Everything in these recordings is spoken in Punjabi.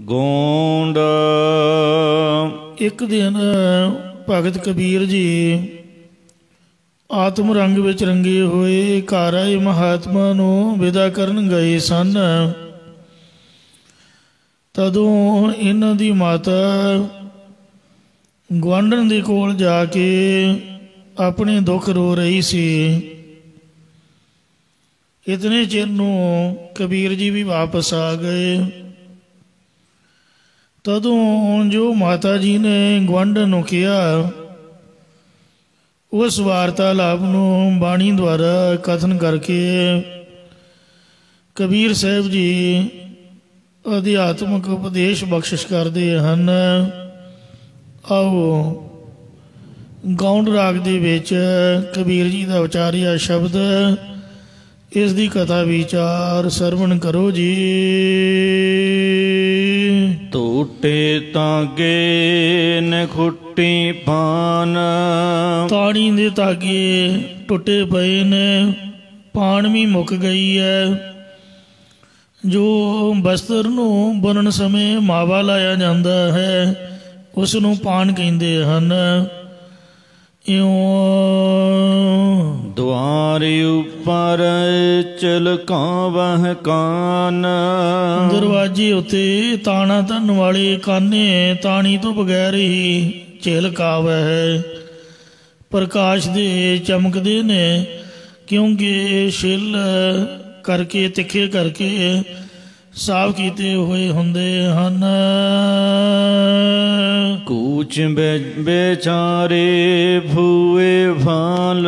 ਗੋਂਡ। ਇੱਕ ਦਿਨ ਭਗਤ ਕਬੀਰ ਜੀ ਆਤਮ ਰੰਗ ਵਿੱਚ ਰੰਗੇ ਹੋਏ ਘਰ ਆਏ ਮਹਾਤਮਾ ਨੂੰ ਵਿਦਾ ਕਰਨ ਗਏ ਸਨ। ਤਦੋਂ ਇਹਨਾਂ ਦੀ ਮਾਤਾ ਗੁਆਂਢਣ ਦੇ ਕੋਲ ਜਾ ਕੇ ਆਪਣੇ ਦੁੱਖ ਰੋ ਰਹੀ ਸੀ। ਇਤਨੇ ਚਿਰ ਨੂੰ ਕਬੀਰ ਜੀ ਵੀ ਵਾਪਸ ਆ ਗਏ। ਤਦੋਂ ਜੋ ਮਾਤਾ ਜੀ ਨੇ ਗੁਆਂਢਣ ਨੂੰ ਕਿਹਾ, ਉਸ ਵਾਰਤਾਲਾਪ ਨੂੰ ਬਾਣੀ ਦੁਆਰਾ ਕਥਨ ਕਰਕੇ ਕਬੀਰ ਸਾਹਿਬ ਜੀ ਅਧਿਆਤਮਕ ਉਪਦੇਸ਼ ਬਖਸ਼ਿਸ਼ ਕਰਦੇ ਹਨ। ਆਓ ਗੌਂਡ ਰਾਗ ਦੇ ਵਿੱਚ ਕਬੀਰ ਜੀ ਦਾ ਉਚਾਰਿਆ ਸ਼ਬਦ, ਇਸ ਦੀ ਕਥਾ ਵਿਚਾਰ ਸਰਵਣ ਕਰੋ ਜੀ। ਟੂਟੇ ਤਾਗੇ ਨੇ ਖੁੱਟੀ ਪਾਨ। ਤਾਣੀ ਦੇ ਧਾਗੇ ਟੁੱਟੇ ਪਏ ਨੇ, ਪਾਣ ਵੀ ਮੁੱਕ ਗਈ ਹੈ। ਜੋ ਬਸਤਰ ਨੂੰ ਬੁਣਨ ਸਮੇਂ ਮਾਵਾ ਲਾਇਆ ਜਾਂਦਾ ਹੈ, ਉਸ ਨੂੰ ਪਾਣ ਕਹਿੰਦੇ ਹਨ। ਇਉਂ ਦੁਆਰ ਉੱਪਰ ਚਲਕਾਵਹਿ ਕਾਨ। ਦਰਵਾਜ਼ੇ ਉੱਤੇ ਤਾਣਾ ਧਰਨ ਵਾਲੇ ਕਾਨੇ ਤਾਣੀ ਤੋਂ ਬਗੈਰ ਹੀ ਝਲਕਾਵਹਿ ਪ੍ਰਕਾਸ਼ ਦੇ ਚਮਕਦੇ ਨੇ, ਕਿਉਂਕਿ ਛਿੱਲ ਕਰਕੇ ਤਿੱਖੇ ਕਰਕੇ ਸਾਫ਼ ਕੀਤੇ ਹੋਏ ਹੁੰਦੇ ਹਨ। ਕੂਚ ਬੇਚਾਰੇ ਫੂਏ ਫਾਲ।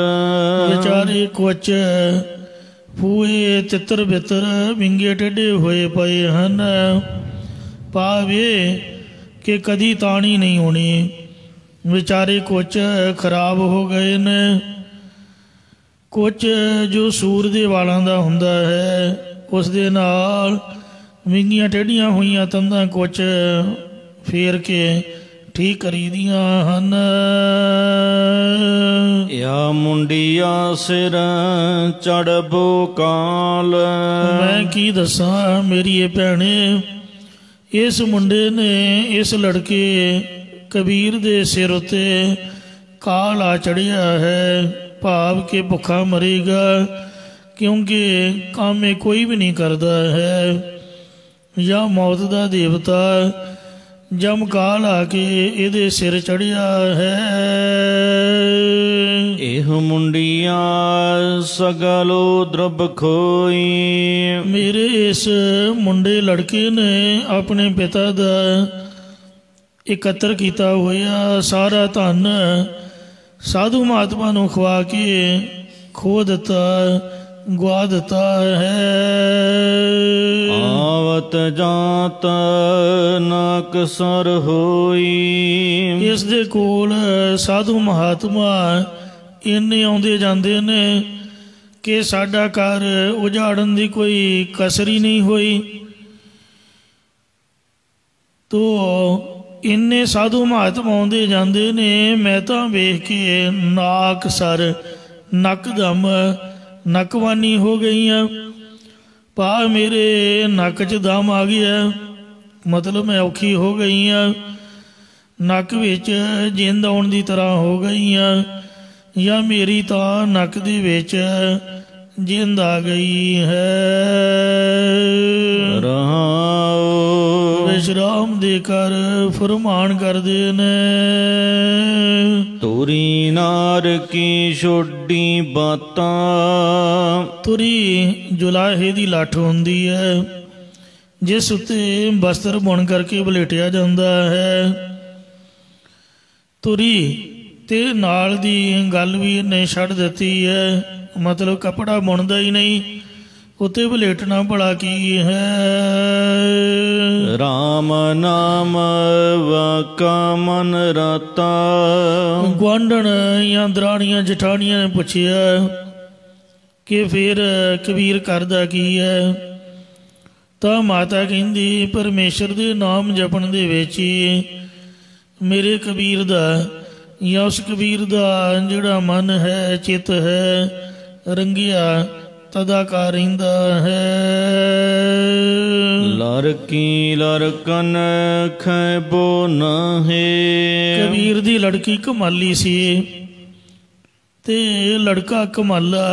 ਵਿਚਾਰੇ ਕੁਚ ਫੂਏ ਤਿੱਤਰ ਬਿੱਤਰ ਵਿੰਗੇ ਟੇਢੇ ਹੋਏ ਪਏ ਹਨ। ਭਾਵੇਂ ਕਿ ਕਦੀ ਤਾਣੀ ਨਹੀਂ ਹੋਣੀ। ਵਿਚਾਰੇ ਕੁਛ ਖਰਾਬ ਹੋ ਗਏ ਨੇ। ਕੁਛ ਜੋ ਸੂਰ ਦੇ ਵਾਲਾਂ ਦਾ ਹੁੰਦਾ ਹੈ, ਉਸ ਦੇ ਨਾਲ ਵਿੰਗੀਆਂ ਟੇਢੀਆਂ ਹੋਈਆਂ ਤੰਦਾਂ ਕੁਛ ਫੇਰ ਕੇ ਠੀਕ ਕਰੀਦੀਆਂ ਹਨ। ਯਾ ਮੁੰਡਿਆ ਸਿਰ ਚੜਬੋ ਕਾਲ। ਮੈਂ ਕੀ ਦੱਸਾਂ ਮੇਰੀਏ ਭੈਣੇ, ਇਸ ਮੁੰਡੇ ਨੇ, ਇਸ ਲੜਕੇ ਕਬੀਰ ਦੇ ਸਿਰ ਉੱਤੇ ਕਾਲ ਆ ਚੜ੍ਹਿਆ ਹੈ। ਭਾਵ ਕਿ ਭੁੱਖਾ ਮਰੇਗਾ, ਕਿਉਂਕਿ ਕੰਮ ਇਹ ਕੋਈ ਵੀ ਨਹੀਂ ਕਰਦਾ ਹੈ। ਜਾਂ ਮੌਤ ਦਾ ਦੇਵਤਾ ਜਮ ਕਾਲ ਆ ਕੇ ਇਹਦੇ ਸਿਰ ਚੜ੍ਹਿਆ ਹੈ। ਇਹ ਮੁੰਡਿਆ ਸਗਲੋ ਦਰਬ ਖੋਈ। ਮੇਰੇ ਇਸ ਮੁੰਡੇ ਲੜਕੇ ਨੇ ਆਪਣੇ ਪਿਤਾ ਦਾ ਇਕੱਤਰ ਕੀਤਾ ਹੋਇਆ ਸਾਰਾ ਧਨ ਸਾਧੂ ਮਹਾਤਮਾ ਨੂੰ ਖਵਾ ਕੇ ਖੋ ਦਿੱਤਾ, ਗਵਾ ਦਿੱਤਾ ਹੈ। ਆਵਤ ਜਾਤ ਨਾਕ ਸਰ ਹੋਈ। ਇਸ ਦੇ ਕੋਲ ਸਾਧੂ ਮਹਾਤਮਾ ਇੰਨੇ ਆਉਂਦੇ ਜਾਂਦੇ ਨੇ ਕਿ ਸਾਡਾ ਘਰ ਉਜਾੜਨ ਦੀ ਕੋਈ ਕਸਰ ਹੀ ਨਹੀਂ ਹੋਈ। ਤੋ ਇੰਨੇ ਸਾਧੂ ਮਹਾਤਮਾ ਆਉਂਦੇ ਜਾਂਦੇ ਨੇ, ਮੈਂ ਤਾਂ ਵੇਖ ਕੇ ਨਾਕ ਸਰ ਨੱਕ ਦਮ ਨੱਕਵਾਨੀ ਹੋ ਗਈਆਂ। ਭਾ ਮੇਰੇ ਨੱਕ 'ਚ ਦਮ ਆ ਗਿਆ, ਮਤਲਬ ਮੈਂ ਔਖੀ ਹੋ ਗਈ ਹਾਂ। ਨੱਕ ਵਿੱਚ ਜਿੰਦ ਆਉਣ ਦੀ ਤਰ੍ਹਾਂ ਹੋ ਗਈਆਂ, ਜਾਂ ਮੇਰੀ ਤਾਂ ਨੱਕ ਦੇ ਵਿੱਚ ਜਿੰਦ ਆ ਗਈ ਹੈ। ਵਿਸ਼ਰਾਮ ਦੇ ਕਰ ਫਰਮਾਨ ਕਰਦੇ ਨੇ। ਤੁਰੀ ਨਾਰ ਕੀ ਛੋਡੀ ਬਾਤਾਂ। ਤੁਰੀ ਜੁਲਾਹੇ ਦੀ ਲੱਠ ਹੁੰਦੀ ਹੈ, ਜਿਸ ਉੱਤੇ ਬਸਤਰ ਬੁਣ ਕਰਕੇ ਵਲੇਟਿਆ ਜਾਂਦਾ ਹੈ। ਤੁਰੀ ਤੇ ਨਾਲ ਦੀ ਗੱਲ ਵੀ ਇਹਨੇ ਛੱਡ ਦਿੱਤੀ ਹੈ, ਮਤਲਬ ਕੱਪੜਾ ਬੁਣਦਾ ਹੀ ਨਹੀਂ, ਉੱਤੇ ਵਲੇਟਣਾ ਭਲਾ ਕੀ ਹੈ। ਰਾਮ ਨਾਮ ਵਾਕਾ ਮਨ ਰਤਾ। ਗੁਆਂਢਣ ਜਾਂ ਦਰਾਣੀਆਂ ਜਠਾਣੀਆਂ ਨੇ ਪੁੱਛਿਆ ਕਿ ਫਿਰ ਕਬੀਰ ਕਰਦਾ ਕੀ ਹੈ। ਤਾਂ ਮਾਤਾ ਕਹਿੰਦੀ, ਪਰਮੇਸ਼ਰ ਦੇ ਨਾਮ ਜਪਣ ਦੇ ਵਿੱਚ ਹੀ ਮੇਰੇ ਕਬੀਰ ਦਾ ਜਾਂ ਉਸ ਕਬੀਰ ਦਾ ਜਿਹੜਾ ਮਨ ਹੈ, ਚਿੱਤ ਹੈ, ਰੰਗਿਆ ਤਦਾ ਕਾ ਰਹਿੰਦਾ ਹੈ। ਲੜਕੀ ਲੜਕਨ ਖੈਬੋ ਨਾਹੇ। ਕਬੀਰ ਦੀ ਲੜਕੀ ਕਮਾਲੀ ਸੀ ਤੇ ਲੜਕਾ ਕਮਾਲਾ।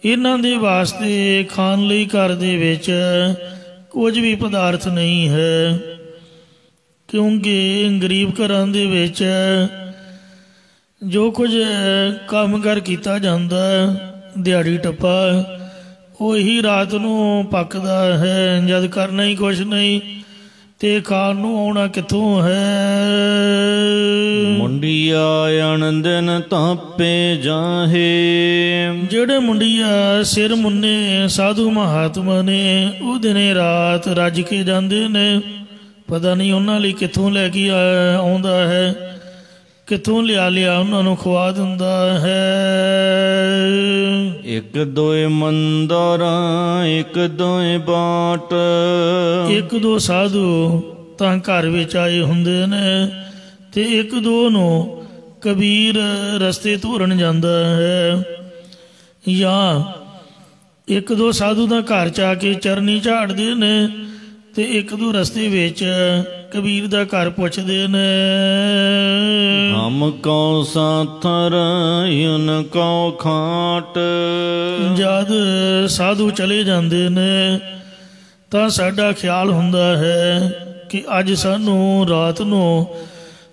ਇਹਨਾਂ ਦੇ ਵਾਸਤੇ ਖਾਣ ਲਈ ਘਰ ਦੇ ਵਿੱਚ ਕੁਝ ਵੀ ਪਦਾਰਥ ਨਹੀਂ ਹੈ, ਕਿਉਂਕਿ ਗਰੀਬ ਘਰਾਂ ਦੇ ਵਿੱਚ ਜੋ ਕੁਝ ਕੰਮ ਕਾਰ ਕੀਤਾ ਜਾਂਦਾ ਦਿਹਾੜੀ ਟੱਪਾ ਉਹੀ ਰਾਤ ਨੂੰ ਪੱਕਦਾ ਹੈ। ਜਦ ਕਰਨਾ ਹੀ ਕੁਛ ਨਹੀਂ ਤੇ ਖਾਣ ਨੂੰ ਆਉਣਾ ਕਿੱਥੋਂ ਹੈ। ਮੁੰਡਿਆ ਅਣ ਦਿਨ ਤਾਪੇ ਜਾਹੇ। ਜਿਹੜੇ ਮੁੰਡਿਆ ਸਿਰ ਮੁੰਨੇ ਸਾਧੂ ਮਹਾਤਮਾ ਨੇ ਉਹ ਦਿਨੇ ਰਾਤ ਰੱਜ ਕੇ ਜਾਂਦੇ ਨੇ। ਪਤਾ ਨਹੀਂ ਉਹਨਾਂ ਲਈ ਕਿੱਥੋਂ ਲੈ ਕੇ ਆਉਂਦਾ ਹੈ, ਕਿੱਥੋਂ ਲਿਆ ਉਹਨਾਂ ਨੂੰ ਖਵਾ ਦਿੰਦਾ ਹੈ। ਇੱਕ ਦੋਏ ਮੰਦਰ ਇੱਕ ਦੋਏ ਬਾਟ। ਇੱਕ ਦੋ ਸਾਧੂ ਤਾਂ ਘਰ ਵਿੱਚ ਆਏ ਹੁੰਦੇ ਨੇ ਤੇ ਇੱਕ ਦੋ ਨੂੰ ਕਬੀਰ ਰਸਤੇ ਤੋਰਨ ਜਾਂਦਾ ਹੈ, ਜਾਂ ਇੱਕ ਦੋ ਸਾਧੂ ਦਾ ਘਰ 'ਚ ਆ ਕੇ ਚਰਨੀ ਝਾੜਦੇ ਨੇ ਤੇ ਇੱਕ ਦੋ ਰਸਤੇ ਵਿੱਚ ਕਬੀਰ ਦਾ ਘਰ ਪੁੱਛਦੇ ਨੇ। ਹਮ ਕਉ ਸਾਥਰ ਯੁਨ ਕਉ ਖਾਟ। ਜਦ ਸਾਧੂ ਚਲੇ ਜਾਂਦੇ ਨੇ ਤਾਂ ਸਾਡਾ ਖਿਆਲ ਹੁੰਦਾ ਹੈ ਕਿ ਅੱਜ ਸਾਨੂੰ ਰਾਤ ਨੂੰ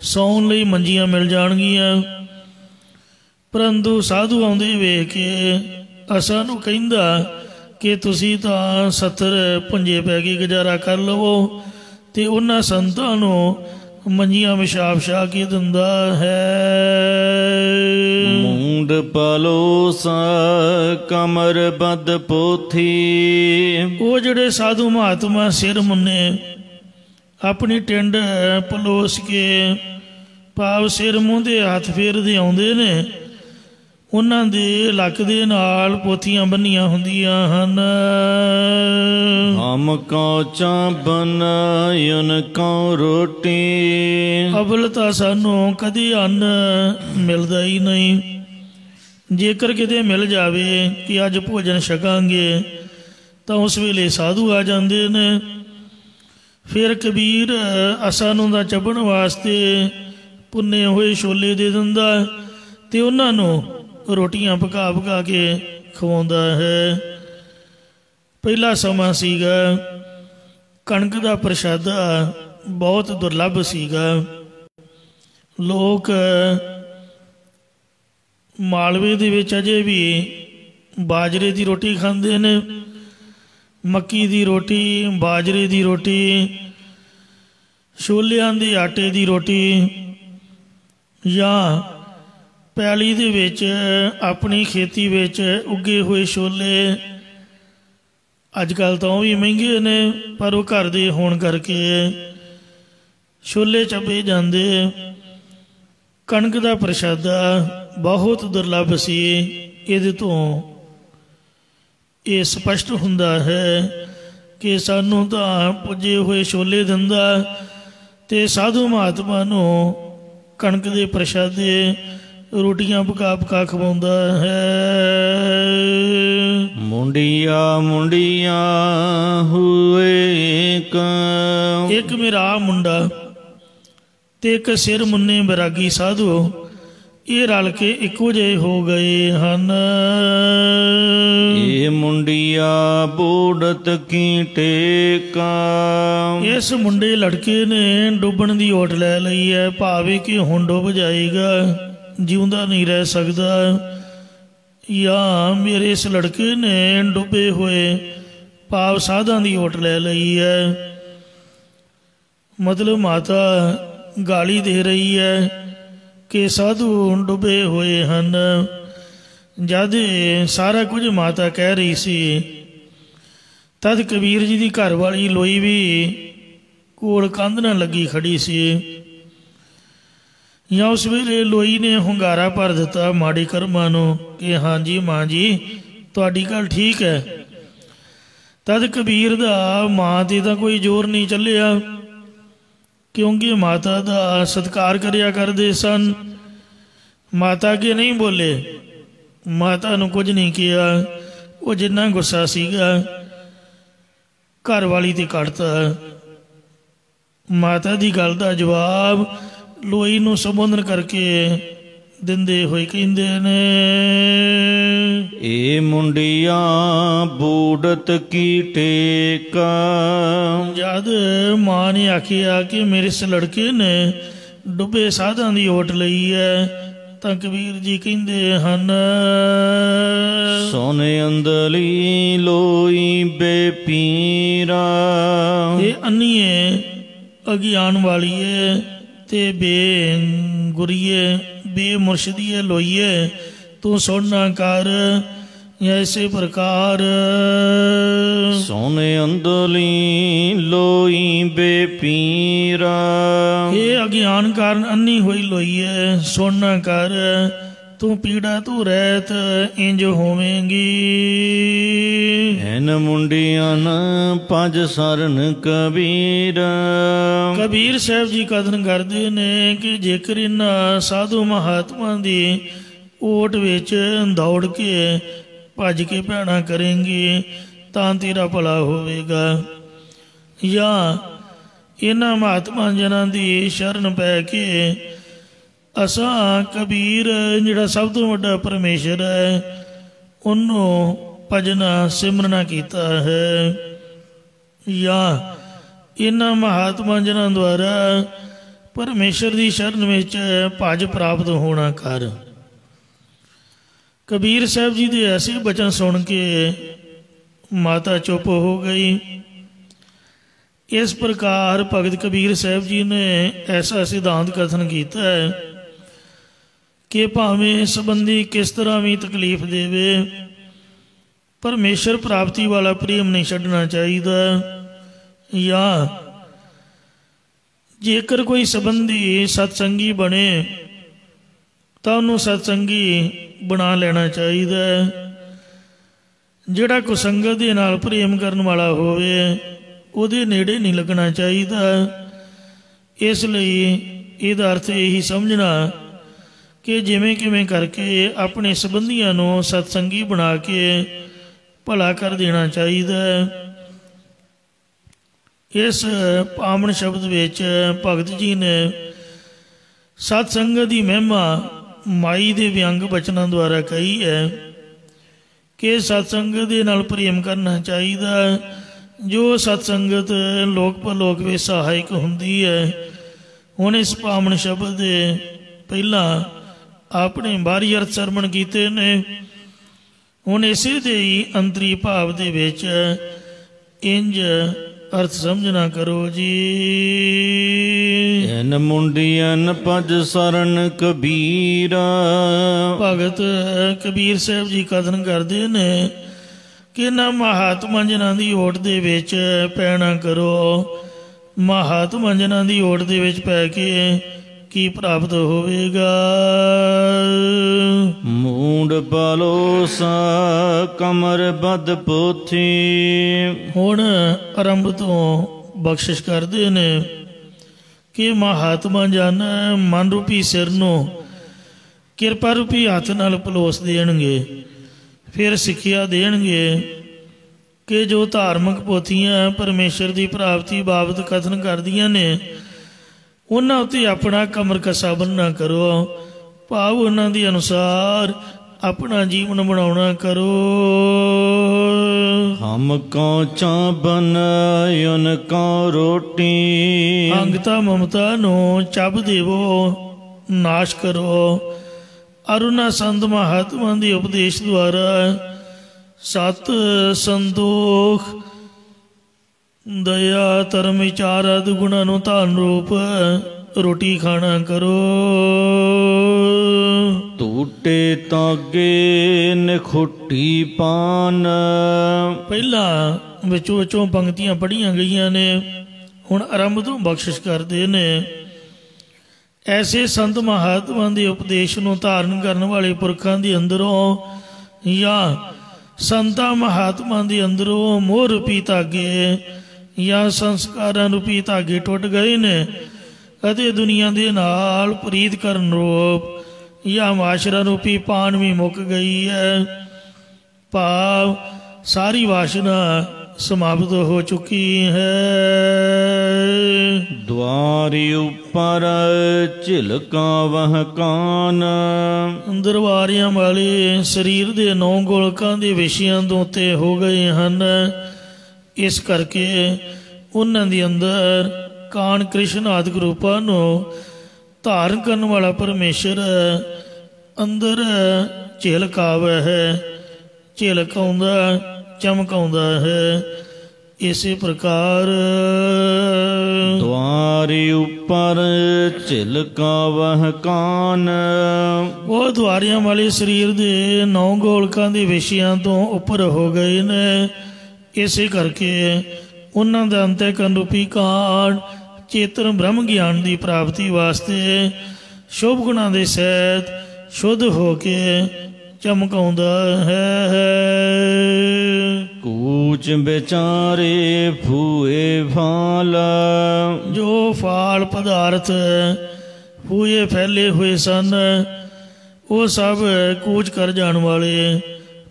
ਸੌਣ ਲਈ ਮੰਜੀਆਂ ਮਿਲ ਜਾਣਗੀਆਂ, ਪਰੰਤੂ ਸਾਧੂ ਆਉਂਦੇ ਵੇਖ ਕੇ ਅਸਾਂ ਨੂੰ ਕਹਿੰਦਾ ਕਿ ਤੁਸੀਂ ਤਾਂ 70 ਭੁੰਜੇ ਪੈ ਕੇ ਗੁਜ਼ਾਰਾ ਕਰ ਲਵੋ, ਤੇ ਉਹਨਾਂ ਸੰਤਾਂ ਨੂੰ ਮੰਜੀਆਂ ਵਿਛਾ ਕੇ ਦਿੰਦਾ ਹੈ। ਮੂੰਡ ਪਲੋਸ ਕਮਰ ਬਦ ਪੋਥੀ। ਉਹ ਜਿਹੜੇ ਸਾਧੂ ਮਹਾਤਮਾ ਸਿਰ ਮੁੰਨੇ ਆਪਣੀ ਟਿੰਡ ਪਲੋਸ ਕੇ ਭਾਵ ਸਿਰ ਮੂੰਹ ਦੇ ਹੱਥ ਫੇਰਦੇ ਆਉਂਦੇ ਨੇ, ਉਹਨਾਂ ਦੇ ਲੱਕ ਦੇ ਨਾਲ ਪੋਥੀਆਂ ਬੰਨੀਆਂ ਹੁੰਦੀਆਂ ਹਨ। ਹਮ ਕਉ ਚਾਬਨ ਯੁਨ ਕਉ ਰੋਟੀ। ਅਵਲ ਤਾਂ ਸਾਨੂੰ ਕਦੇ ਅੰਨ ਮਿਲਦਾ ਹੀ ਨਹੀਂ। ਜੇਕਰ ਕਿਤੇ ਮਿਲ ਜਾਵੇ ਕਿ ਅੱਜ ਭੋਜਨ ਛਕਾਂਗੇ ਤਾਂ ਉਸ ਵੇਲੇ ਸਾਧੂ ਆ ਜਾਂਦੇ ਨੇ। ਫਿਰ ਕਬੀਰ ਅਸਾਂ ਨੂੰ ਦਾ ਚੱਬਣ ਵਾਸਤੇ ਭੁੰਨੇ ਹੋਏ ਛੋਲੇ ਦੇ ਦਿੰਦਾ ਤੇ ਉਹਨਾਂ ਨੂੰ ਰੋਟੀਆਂ ਪਕਾ ਕੇ ਖਵਾਉਂਦਾ ਹੈ। ਪਹਿਲਾ ਸਮਾਂ ਸੀਗਾ, ਕਣਕ ਦਾ ਪ੍ਰਸ਼ਾਦਾ ਬਹੁਤ ਦੁਰਲੱਭ ਸੀਗਾ। ਲੋਕ ਮਾਲਵੇ ਦੇ ਵਿੱਚ ਅਜੇ ਵੀ ਬਾਜਰੇ ਦੀ ਰੋਟੀ ਖਾਂਦੇ ਨੇ, ਮੱਕੀ ਦੀ ਰੋਟੀ, ਬਾਜਰੇ ਦੀ ਰੋਟੀ, ਛੋਲਿਆਂ ਦੇ ਆਟੇ ਦੀ ਰੋਟੀ, ਜਾਂ ਪੈਲੀ ਦੇ ਵਿੱਚ ਆਪਣੀ ਖੇਤੀ ਵਿੱਚ ਉੱਗੇ ਹੋਏ ਛੋਲੇ। ਅੱਜ ਕੱਲ੍ਹ ਤਾਂ ਉਹ ਵੀ ਮਹਿੰਗੇ ਨੇ, ਪਰ ਉਹ ਘਰ ਦੇ ਹੋਣ ਕਰਕੇ ਛੋਲੇ ਚੱਬੇ ਜਾਂਦੇ। ਕਣਕ ਦਾ ਪ੍ਰਸ਼ਾਦਾ ਬਹੁਤ ਦੁਰਲੱਭ ਸੀ। ਇਹਦੇ ਤੋਂ ਇਹ ਸਪਸ਼ਟ ਹੁੰਦਾ ਹੈ ਕਿ ਸਾਨੂੰ ਤਾਂ ਪੁੱਜੇ ਹੋਏ ਛੋਲੇ ਦਿੰਦਾ ਤੇ ਸਾਧੂ ਮਹਾਤਮਾ ਨੂੰ ਕਣਕ ਦੇ ਪ੍ਰਸ਼ਾਦੇ ਰੋਟੀਆਂ ਪਕਾ ਖਵਾਉਂਦਾ ਹੈ। ਮੁੰਡਿਆ ਮੁੰਡਿਆ ਹੋਏ ਇੱਕ ਮੇਰਾ ਮੁੰਡਾ ਤੇ ਇੱਕ ਸਿਰ ਮੁੰਨੇ ਬੈਰਾਗੀ ਸਾਧੂ, ਇਹ ਰਲ ਕੇ ਇੱਕੋ ਜਿਹੇ ਹੋ ਗਏ ਹਨ। ਇਹ ਮੁੰਡਿਆ ਬੂੜਤ ਕੀ ਟੇਕਾ। ਇਸ ਮੁੰਡੇ ਲੜਕੇ ਨੇ ਡੁੱਬਣ ਦੀ ਓਟ ਲੈ ਲਈ ਹੈ, ਭਾਵੇਂ ਕਿ ਹੁਣ ਡੁੱਬ ਜਾਏਗਾ, ਜਿਉਂਦਾ ਨਹੀਂ ਰਹਿ ਸਕਦਾ। ਜਾਂ ਮੇਰੇ ਇਸ ਲੜਕੇ ਨੇ ਡੁੱਬੇ ਹੋਏ ਭਾਵ ਸਾਧਾਂ ਦੀ ਓਟ ਲੈ ਲਈ ਹੈ। ਮਤਲਬ ਮਾਤਾ ਗਾਲੀ ਦੇ ਰਹੀ ਹੈ ਕਿ ਸਾਧੂ ਡੁੱਬੇ ਹੋਏ ਹਨ। ਜਦ ਸਾਰਾ ਕੁਝ ਮਾਤਾ ਕਹਿ ਰਹੀ ਸੀ, ਤਦ ਕਬੀਰ ਜੀ ਦੀ ਘਰ ਵਾਲੀ ਲੋਈ ਵੀ ਕੋਲ ਕੰਧ ਨਾਲ ਲੱਗੀ ਖੜੀ ਸੀ। ਜਾਂ ਉਸ ਵੇਲੇ ਲੋਈ ਨੇ ਹੁੰਗਾਰਾ ਭਰ ਦਿੱਤਾ ਮਾੜੇ ਕਰਮਾਂ ਨੂੰ ਕਿ ਹਾਂਜੀ ਮਾਂ ਜੀ ਤੁਹਾਡੀ ਗੱਲ ਠੀਕ ਹੈ। ਤਦ ਕਬੀਰ ਦਾ ਮਾਂ 'ਤੇ ਤਾਂ ਕੋਈ ਜ਼ੋਰ ਨਹੀਂ ਚੱਲਿਆ, ਕਿਉਂਕਿ ਮਾਤਾ ਦਾ ਸਤਿਕਾਰ ਕਰਿਆ ਕਰਦੇ ਸਨ। ਮਾਤਾ ਅੱਗੇ ਨਹੀਂ ਬੋਲੇ, ਮਾਤਾ ਨੂੰ ਕੁਝ ਨਹੀਂ ਕਿਹਾ। ਉਹ ਜਿੰਨਾ ਗੁੱਸਾ ਸੀਗਾ ਘਰ ਵਾਲੀ ਤੇ ਕੱਢਤਾ। ਮਾਤਾ ਦੀ ਗੱਲ ਦਾ ਜਵਾਬ ਲੋਈ ਨੂੰ ਸੰਬੋਧਨ ਕਰਕੇ ਦਿੰਦੇ ਹੋਏ ਕਹਿੰਦੇ ਨੇ, ਏ ਮੁੰਡਿਆ ਬੂੜਤ ਕੀ ਟੇਕਾ। ਜਦ ਮਾਂ ਨੇ ਆਖਿਆ ਕਿ ਮੇਰੇ ਇਸ ਲੜਕੇ ਨੇ ਡੁੱਬੇ ਸਾਧਾਂ ਦੀ ਓਟ ਲਈ ਹੈ ਤਾਂ ਕਬੀਰ ਜੀ ਕਹਿੰਦੇ ਹਨ, ਸੁਣ ਅੰਦਲੀ ਲੋਈ ਬੇਪੀਰਾ। ਇਹ ਅੰਨੀਏ ਅਗਿਆਨ ਵਾਲੀਏ ਤੇ ਬੇਗੁਰੀਏ ਬੇਮੁਰਸ਼ਦੀਏ ਲੋਈਏ, ਤੂੰ ਸੁਣਨਾ ਕਰ ਐਸੇ ਪ੍ਰਕਾਰ। ਸੁਣ ਅੰਦਲੀ ਲੋਈ ਬੇਪੀਰਾ। ਇਹ ਅਗਿਆਨ ਕਾਰਨ ਅੰਨੀ ਹੋਈ ਲੋਈਏ ਸੁਣਨਾ ਕਰ, ਤੂੰ ਪੀੜਾ ਤੂੰ ਰਹਿਤ ਇੰਜ ਹੋਵੇਂਗੀ। ਐਨ ਮੁੰਡਿਆਂ ਪੰਜ ਸਰਨ ਕਬੀਰ। ਕਬੀਰ ਸਾਹਿਬ ਜੀ ਕਥਨ ਕਰਦੇ ਨੇ ਕਿ ਜੇਕਰ ਇਹਨਾਂ ਸਾਧੂ ਮਹਾਤਮਾ ਦੀ ਓਟ ਵਿੱਚ ਦੌੜ ਕੇ ਭੱਜ ਕੇ ਭੈਣਾ ਕਰੇਂਗੀ ਤਾਂ ਤੇਰਾ ਭਲਾ ਹੋਵੇਗਾ, ਜਾਂ ਇਹਨਾਂ ਮਹਾਤਮਾ ਜਨਾਂ ਦੀ ਸ਼ਰਨ ਪੈ ਕੇ ਅਸਾਂ ਕਬੀਰ ਜਿਹੜਾ ਸਭ ਤੋਂ ਵੱਡਾ ਪਰਮੇਸ਼ਰ ਹੈ ਉਹਨੂੰ ਭਜਨਾ ਸਿਮਰਨਾ ਕੀਤਾ ਹੈ, ਜਾਂ ਇਹਨਾਂ ਮਹਾਤਮਾ ਜਨਾਂ ਦੁਆਰਾ ਪਰਮੇਸ਼ਰ ਦੀ ਸ਼ਰਨ ਵਿੱਚ ਭਜ ਪ੍ਰਾਪਤ ਹੋਣਾ ਕਰ। ਕਬੀਰ ਸਾਹਿਬ ਜੀ ਦੇ ਐਸੇ ਬਚਨ ਸੁਣ ਕੇ ਮਾਤਾ ਚੁੱਪ ਹੋ ਗਈ। ਇਸ ਪ੍ਰਕਾਰ ਭਗਤ ਕਬੀਰ ਸਾਹਿਬ ਜੀ ਨੇ ਐਸਾ ਸਿਧਾਂਤ ਕਥਨ ਕੀਤਾ ਹੈ ਕਿ ਭਾਵੇਂ ਸੰਬੰਧੀ ਕਿਸ ਤਰ੍ਹਾਂ ਵੀ ਤਕਲੀਫ ਦੇਵੇ, ਪਰਮੇਸ਼ਰ ਪ੍ਰਾਪਤੀ ਵਾਲਾ ਪ੍ਰੇਮ ਨਹੀਂ ਛੱਡਣਾ ਚਾਹੀਦਾ, ਜਾਂ ਜੇਕਰ ਕੋਈ ਸੰਬੰਧੀ ਸਤਸੰਗੀ ਬਣੇ ਤਾਂ ਉਹਨੂੰ ਸਤਸੰਗੀ ਬਣਾ ਲੈਣਾ ਚਾਹੀਦਾ। ਜਿਹੜਾ ਕੁਸੰਗਤ ਦੇ ਨਾਲ ਪ੍ਰੇਮ ਕਰਨ ਵਾਲਾ ਹੋਵੇ ਉਹਦੇ ਨੇੜੇ ਨਹੀਂ ਲੱਗਣਾ ਚਾਹੀਦਾ। ਇਸ ਲਈ ਇਹਦਾ ਅਰਥ ਇਹੀ ਸਮਝਣਾ ਕਿ ਜਿਵੇਂ ਕਿਵੇਂ ਕਰਕੇ ਆਪਣੇ ਸੰਬੰਧੀਆਂ ਨੂੰ ਸਤਸੰਗੀ ਬਣਾ ਕੇ ਭਲਾ ਕਰ ਦੇਣਾ ਚਾਹੀਦਾ। ਇਸ ਪਾਵਨ ਸ਼ਬਦ ਵਿੱਚ ਭਗਤ ਜੀ ਨੇ ਸਤਸੰਗਤ ਦੀ ਮਹਿਮਾ ਮਾਈ ਦੇ ਵਿਅੰਗ ਬਚਨਾਂ ਦੁਆਰਾ ਕਹੀ ਹੈ ਕਿ ਸਤਸੰਗਤ ਦੇ ਨਾਲ ਪ੍ਰੇਮ ਕਰਨਾ ਚਾਹੀਦਾ। ਜੋ ਸਤਸੰਗਤ ਲੋਕ ਪਰਲੋਕ ਵਿੱਚ ਸਹਾਇਕ ਹੁੰਦੀ ਹੈ। ਹੁਣ ਇਸ ਪਾਵਨ ਸ਼ਬਦ ਦੇ ਪਹਿਲਾਂ ਆਪਣੇ ਬਾਹਰੀ ਅਰਥ ਸਰਵਣ ਕੀਤੇ ਨੇ, ਹੁਣ ਇਸੇ ਦੇ ਹੀ ਅੰਤਰੀ ਭਾਵ ਦੇ ਵਿੱਚ ਇੰਜ ਅਰਥ ਸਮਝਣਾ ਕਰੋ ਜੀ। ਐਨ ਮੁੰਡਿਆਂ ਪੰਜ ਸਰਨ ਕਬੀਰਾ। ਭਗਤ ਕਬੀਰ ਸਾਹਿਬ ਜੀ ਕਥਨ ਕਰਦੇ ਨੇ ਕਿ ਨਾ ਮਹਾਤਮਾ ਜਨਾਂ ਦੀ ਓਟ ਦੇ ਵਿੱਚ ਪੈਣਾ ਕਰੋ। ਮਹਾਤਮਾ ਜਨਾਂ ਦੀ ਓਟ ਦੇ ਵਿੱਚ ਪੈ ਕੇ ਕੀ ਪ੍ਰਾਪਤ ਹੋਵੇਗਾ? ਮੂੰਡ ਪਾਲੋ ਸਾ ਕਮਰ ਬਦ ਪੋਥੀ। ਹੁਣ ਆਰੰਭ ਤੋਂ ਬਖਸ਼ਿਸ਼ ਕਰਦੇ ਨੇ ਕਿ ਮਹਾਤਮਾ ਜਨ ਮਨ ਰੂਪੀ ਸਿਰ ਨੂੰ ਕਿਰਪਾ ਰੂਪੀ ਹੱਥ ਨਾਲ ਪਲੋਸ ਦੇਣਗੇ, ਫਿਰ ਸਿੱਖਿਆ ਦੇਣਗੇ ਕਿ ਜੋ ਧਾਰਮਿਕ ਪੋਥੀਆਂ ਪਰਮੇਸ਼ਰ ਦੀ ਪ੍ਰਾਪਤੀ ਬਾਬਤ ਕਥਨ ਕਰਦੀਆਂ ਨੇ ਉਹਨਾਂ ਉੱਤੇ ਆਪਣਾ ਕਮਰ ਕੱਸਾ ਬੰਨ੍ਹਣਾ ਕਰੋ, ਭਾਵ ਉਹਨਾਂ ਦੇ ਅਨੁਸਾਰ ਆਪਣਾ ਜੀਵਨ ਬਣਾਉਣਾ ਕਰੋ। ਹਮ ਕਉ ਚਾਬਨ ਉਨ ਕਉ ਰੋਟੀ। ਅੰਗਤਾ ਮਮਤਾ ਨੂੰ ਚੱਬ ਦੇਵੋ, ਨਾਸ਼ ਕਰੋ। ਔਰ ਉਹਨਾਂ ਸੰਤ ਮਹਾਤਮਾ ਦੇ ਉਪਦੇਸ਼ ਦੁਆਰਾ ਸਤ ਸੰਤੋਖ ਦਇਆ ਧਰਮ ਵਿਚਾਰ ਆਦਿ ਗੁਣਾਂ ਨੂੰ ਧਾਰਨ ਰੂਪ ਰੋਟੀ ਖਾਣਾ ਕਰੋ। ਟੂਟੇ ਤਾਗੇ ਨਖੁੱਟੀ ਪਾਨ। ਪਹਿਲਾਂ ਵਿੱਚੋਂ ਵਿੱਚੋਂ ਪੰਕਤੀਆਂ ਪੜ੍ਹੀਆਂ ਗਈਆਂ ਨੇ, ਹੁਣ ਆਰੰਭ ਤੋਂ ਬਖਸ਼ਿਸ਼ ਕਰਦੇ ਨੇ। ਐਸੇ ਸੰਤ ਮਹਾਤਮਾ ਦੇ ਉਪਦੇਸ਼ ਨੂੰ ਧਾਰਨ ਕਰਨ ਵਾਲੇ ਪੁਰਖਾਂ ਦੇ ਅੰਦਰੋਂ ਜਾਂ ਸੰਤਾਂ ਮਹਾਤਮਾ ਦੇ ਅੰਦਰੋਂ ਮੋਹ ਰੂਪੀ ਧਾਗੇ ਜਾਂ ਸੰਸਕਾਰਾਂ ਰੂਪੀ ਧਾਗੇ ਟੁੱਟ ਗਏ ਨੇ ਅਤੇ ਦੁਨੀਆ ਦੇ ਨਾਲ ਪ੍ਰੀਤ ਕਰਨ ਰੂਪ ਜਾਂ ਮਾਸ਼ਰਾ ਰੂਪੀ ਪਾਨ ਵੀ ਮੁੱਕ ਗਈ ਹੈ। ਭਾਵ सारी वासना समाप्त हो चुकी है। द्वारी उपर झिलका वह कान, दरबारियां वाले शरीर ਦੇ 9 ਗੋਲਕਾਂ ਦੇ ਵਿਸ਼ਿਆਂ ਤੋਂ ਉੱਤੇ ਹੋ ਗਏ ਹਨ। ਇਸ ਕਰਕੇ ਉਹਨਾਂ ਦੇ ਅੰਦਰ ਕਾਨ ਕ੍ਰਿਸ਼ਨ ਆਦਿਕ ਰੂਪਾਂ ਨੂੰ ਧਾਰਨ ਕਰਨ ਵਾਲਾ ਪਰਮੇਸ਼ਰ ਅੰਦਰ ਝਿਲਕਾਵੇ ਹੈ, ਝਿਲਕਾਉਂਦਾ ਚਮਕਾਉਂਦਾ ਹੈ। ਇਸੇ ਪ੍ਰਕਾਰ द्वारी उपर झिलका वह कान, ਉਹ ਦੁਆਰਿਆਂ ਵਾਲੇ ਸਰੀਰ ਦੇ 9 ਗੋਲਕਾਂ ਦੇ ਵਿਸ਼ਿਆਂ ਤੋਂ ਉੱਪਰ ਹੋ ਗਏ ਨੇ। ਇਸੇ ਕਰਕੇ ਉਹਨਾਂ ਦਾ ਅੰਤःਕਰਨ ਰੂਪੀ ਕਾਨ ਚੇਤਨ ਬ੍ਰਹਮ ਗਿਆਨ ਦੀ ਪ੍ਰਾਪਤੀ ਵਾਸਤੇ ਸ਼ੁਭ ਗੁਣਾਂ ਦੇ ਸਹਿਤ ਸ਼ੁੱਧ ਹੋ ਕੇ ਚਮਕਾਉਂਦਾ ਹੈ। कूच बेचारे फूए फाल, ਜੋ ਫਾਲ ਪਦਾਰਥ ਹੋਏ ਫੈਲੇ ਹੋਏ ਸਨ ਉਹ ਸਭ ਕੂਚ ਕਰ ਜਾਣ ਵਾਲੇ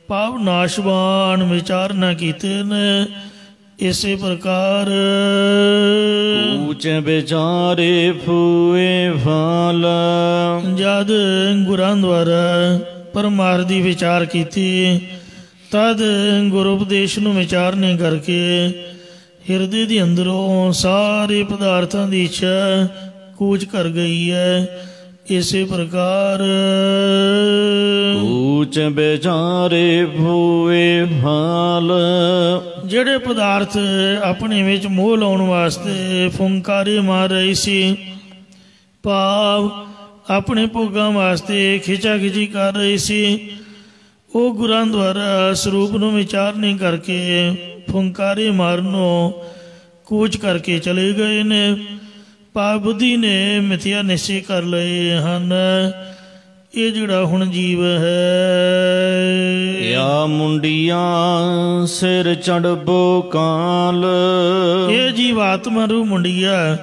ਪਾਪ ਨਾਸ਼ਵਾਨ ਵਿਚਾਰ ਨਾ ਕੀਤੇ ਨੇ। ਇਸੇ ਪ੍ਰਕਾਰ कूच बेचारे फूए फाल, ਜਦ ਗੁਰਾਂ ਦੁਆਰਾ ਪਰਮਾਰਥ ਦੀ ਵਿਚਾਰ ਕੀਤੀ ਤਦ ਗੁਰੂ ਉਪਦੇਸ਼ ਨੂੰ ਵਿਚਾਰਨੇ ਕਰਕੇ ਹਿਰਦੇ ਦੇ ਅੰਦਰੋਂ ਸਾਰੇ ਪਦਾਰਥਾਂ ਦੀ ਇੱਛਾ ਕੂਚ ਕਰ ਗਈ ਹੈ। ਇਸੇ ਪ੍ਰਕਾਰ कूच बेचारे फूए फाल, ਜਿਹੜੇ ਪਦਾਰਥ ਆਪਣੇ ਵਿੱਚ ਮੋਹ ਲਾਉਣ ਵਾਸਤੇ ਫੁੰਕਾਰੇ ਮਾਰ ਰਹੇ ਸੀ, ਭਾਵ ਆਪਣੇ ਭੋਗਾਂ ਵਾਸਤੇ ਖਿਚਾ ਖਿਚੀ ਕਰ ਰਹੇ ਸੀ, ਉਹ ਗੁਰਾਂ ਦੁਆਰਾ ਸਰੂਪ ਨੂੰ ਵਿਚਾਰ ਨਹੀਂ ਕਰਕੇ ਫੁੰਕਾਰੇ ਮਾਰਨੋਂ ਕੂਚ ਕਰਕੇ ਚਲੇ ਗਏ ਨੇ। ਭਾਵ ਬੁੱਧੀ ਨੇ ਮਿਥਿਆ ਨਿਸ਼ਚੇ ਕਰ ਲਏ ਹਨ। ਇਹ ਜਿਹੜਾ ਹੁਣ ਜੀਵ ਹੈ या मुंडिया सिर चढ़बो काल, ਇਹ ਜੀਵ ਆਤਮਾ ਰੂ ਮੁੰਡਿਆ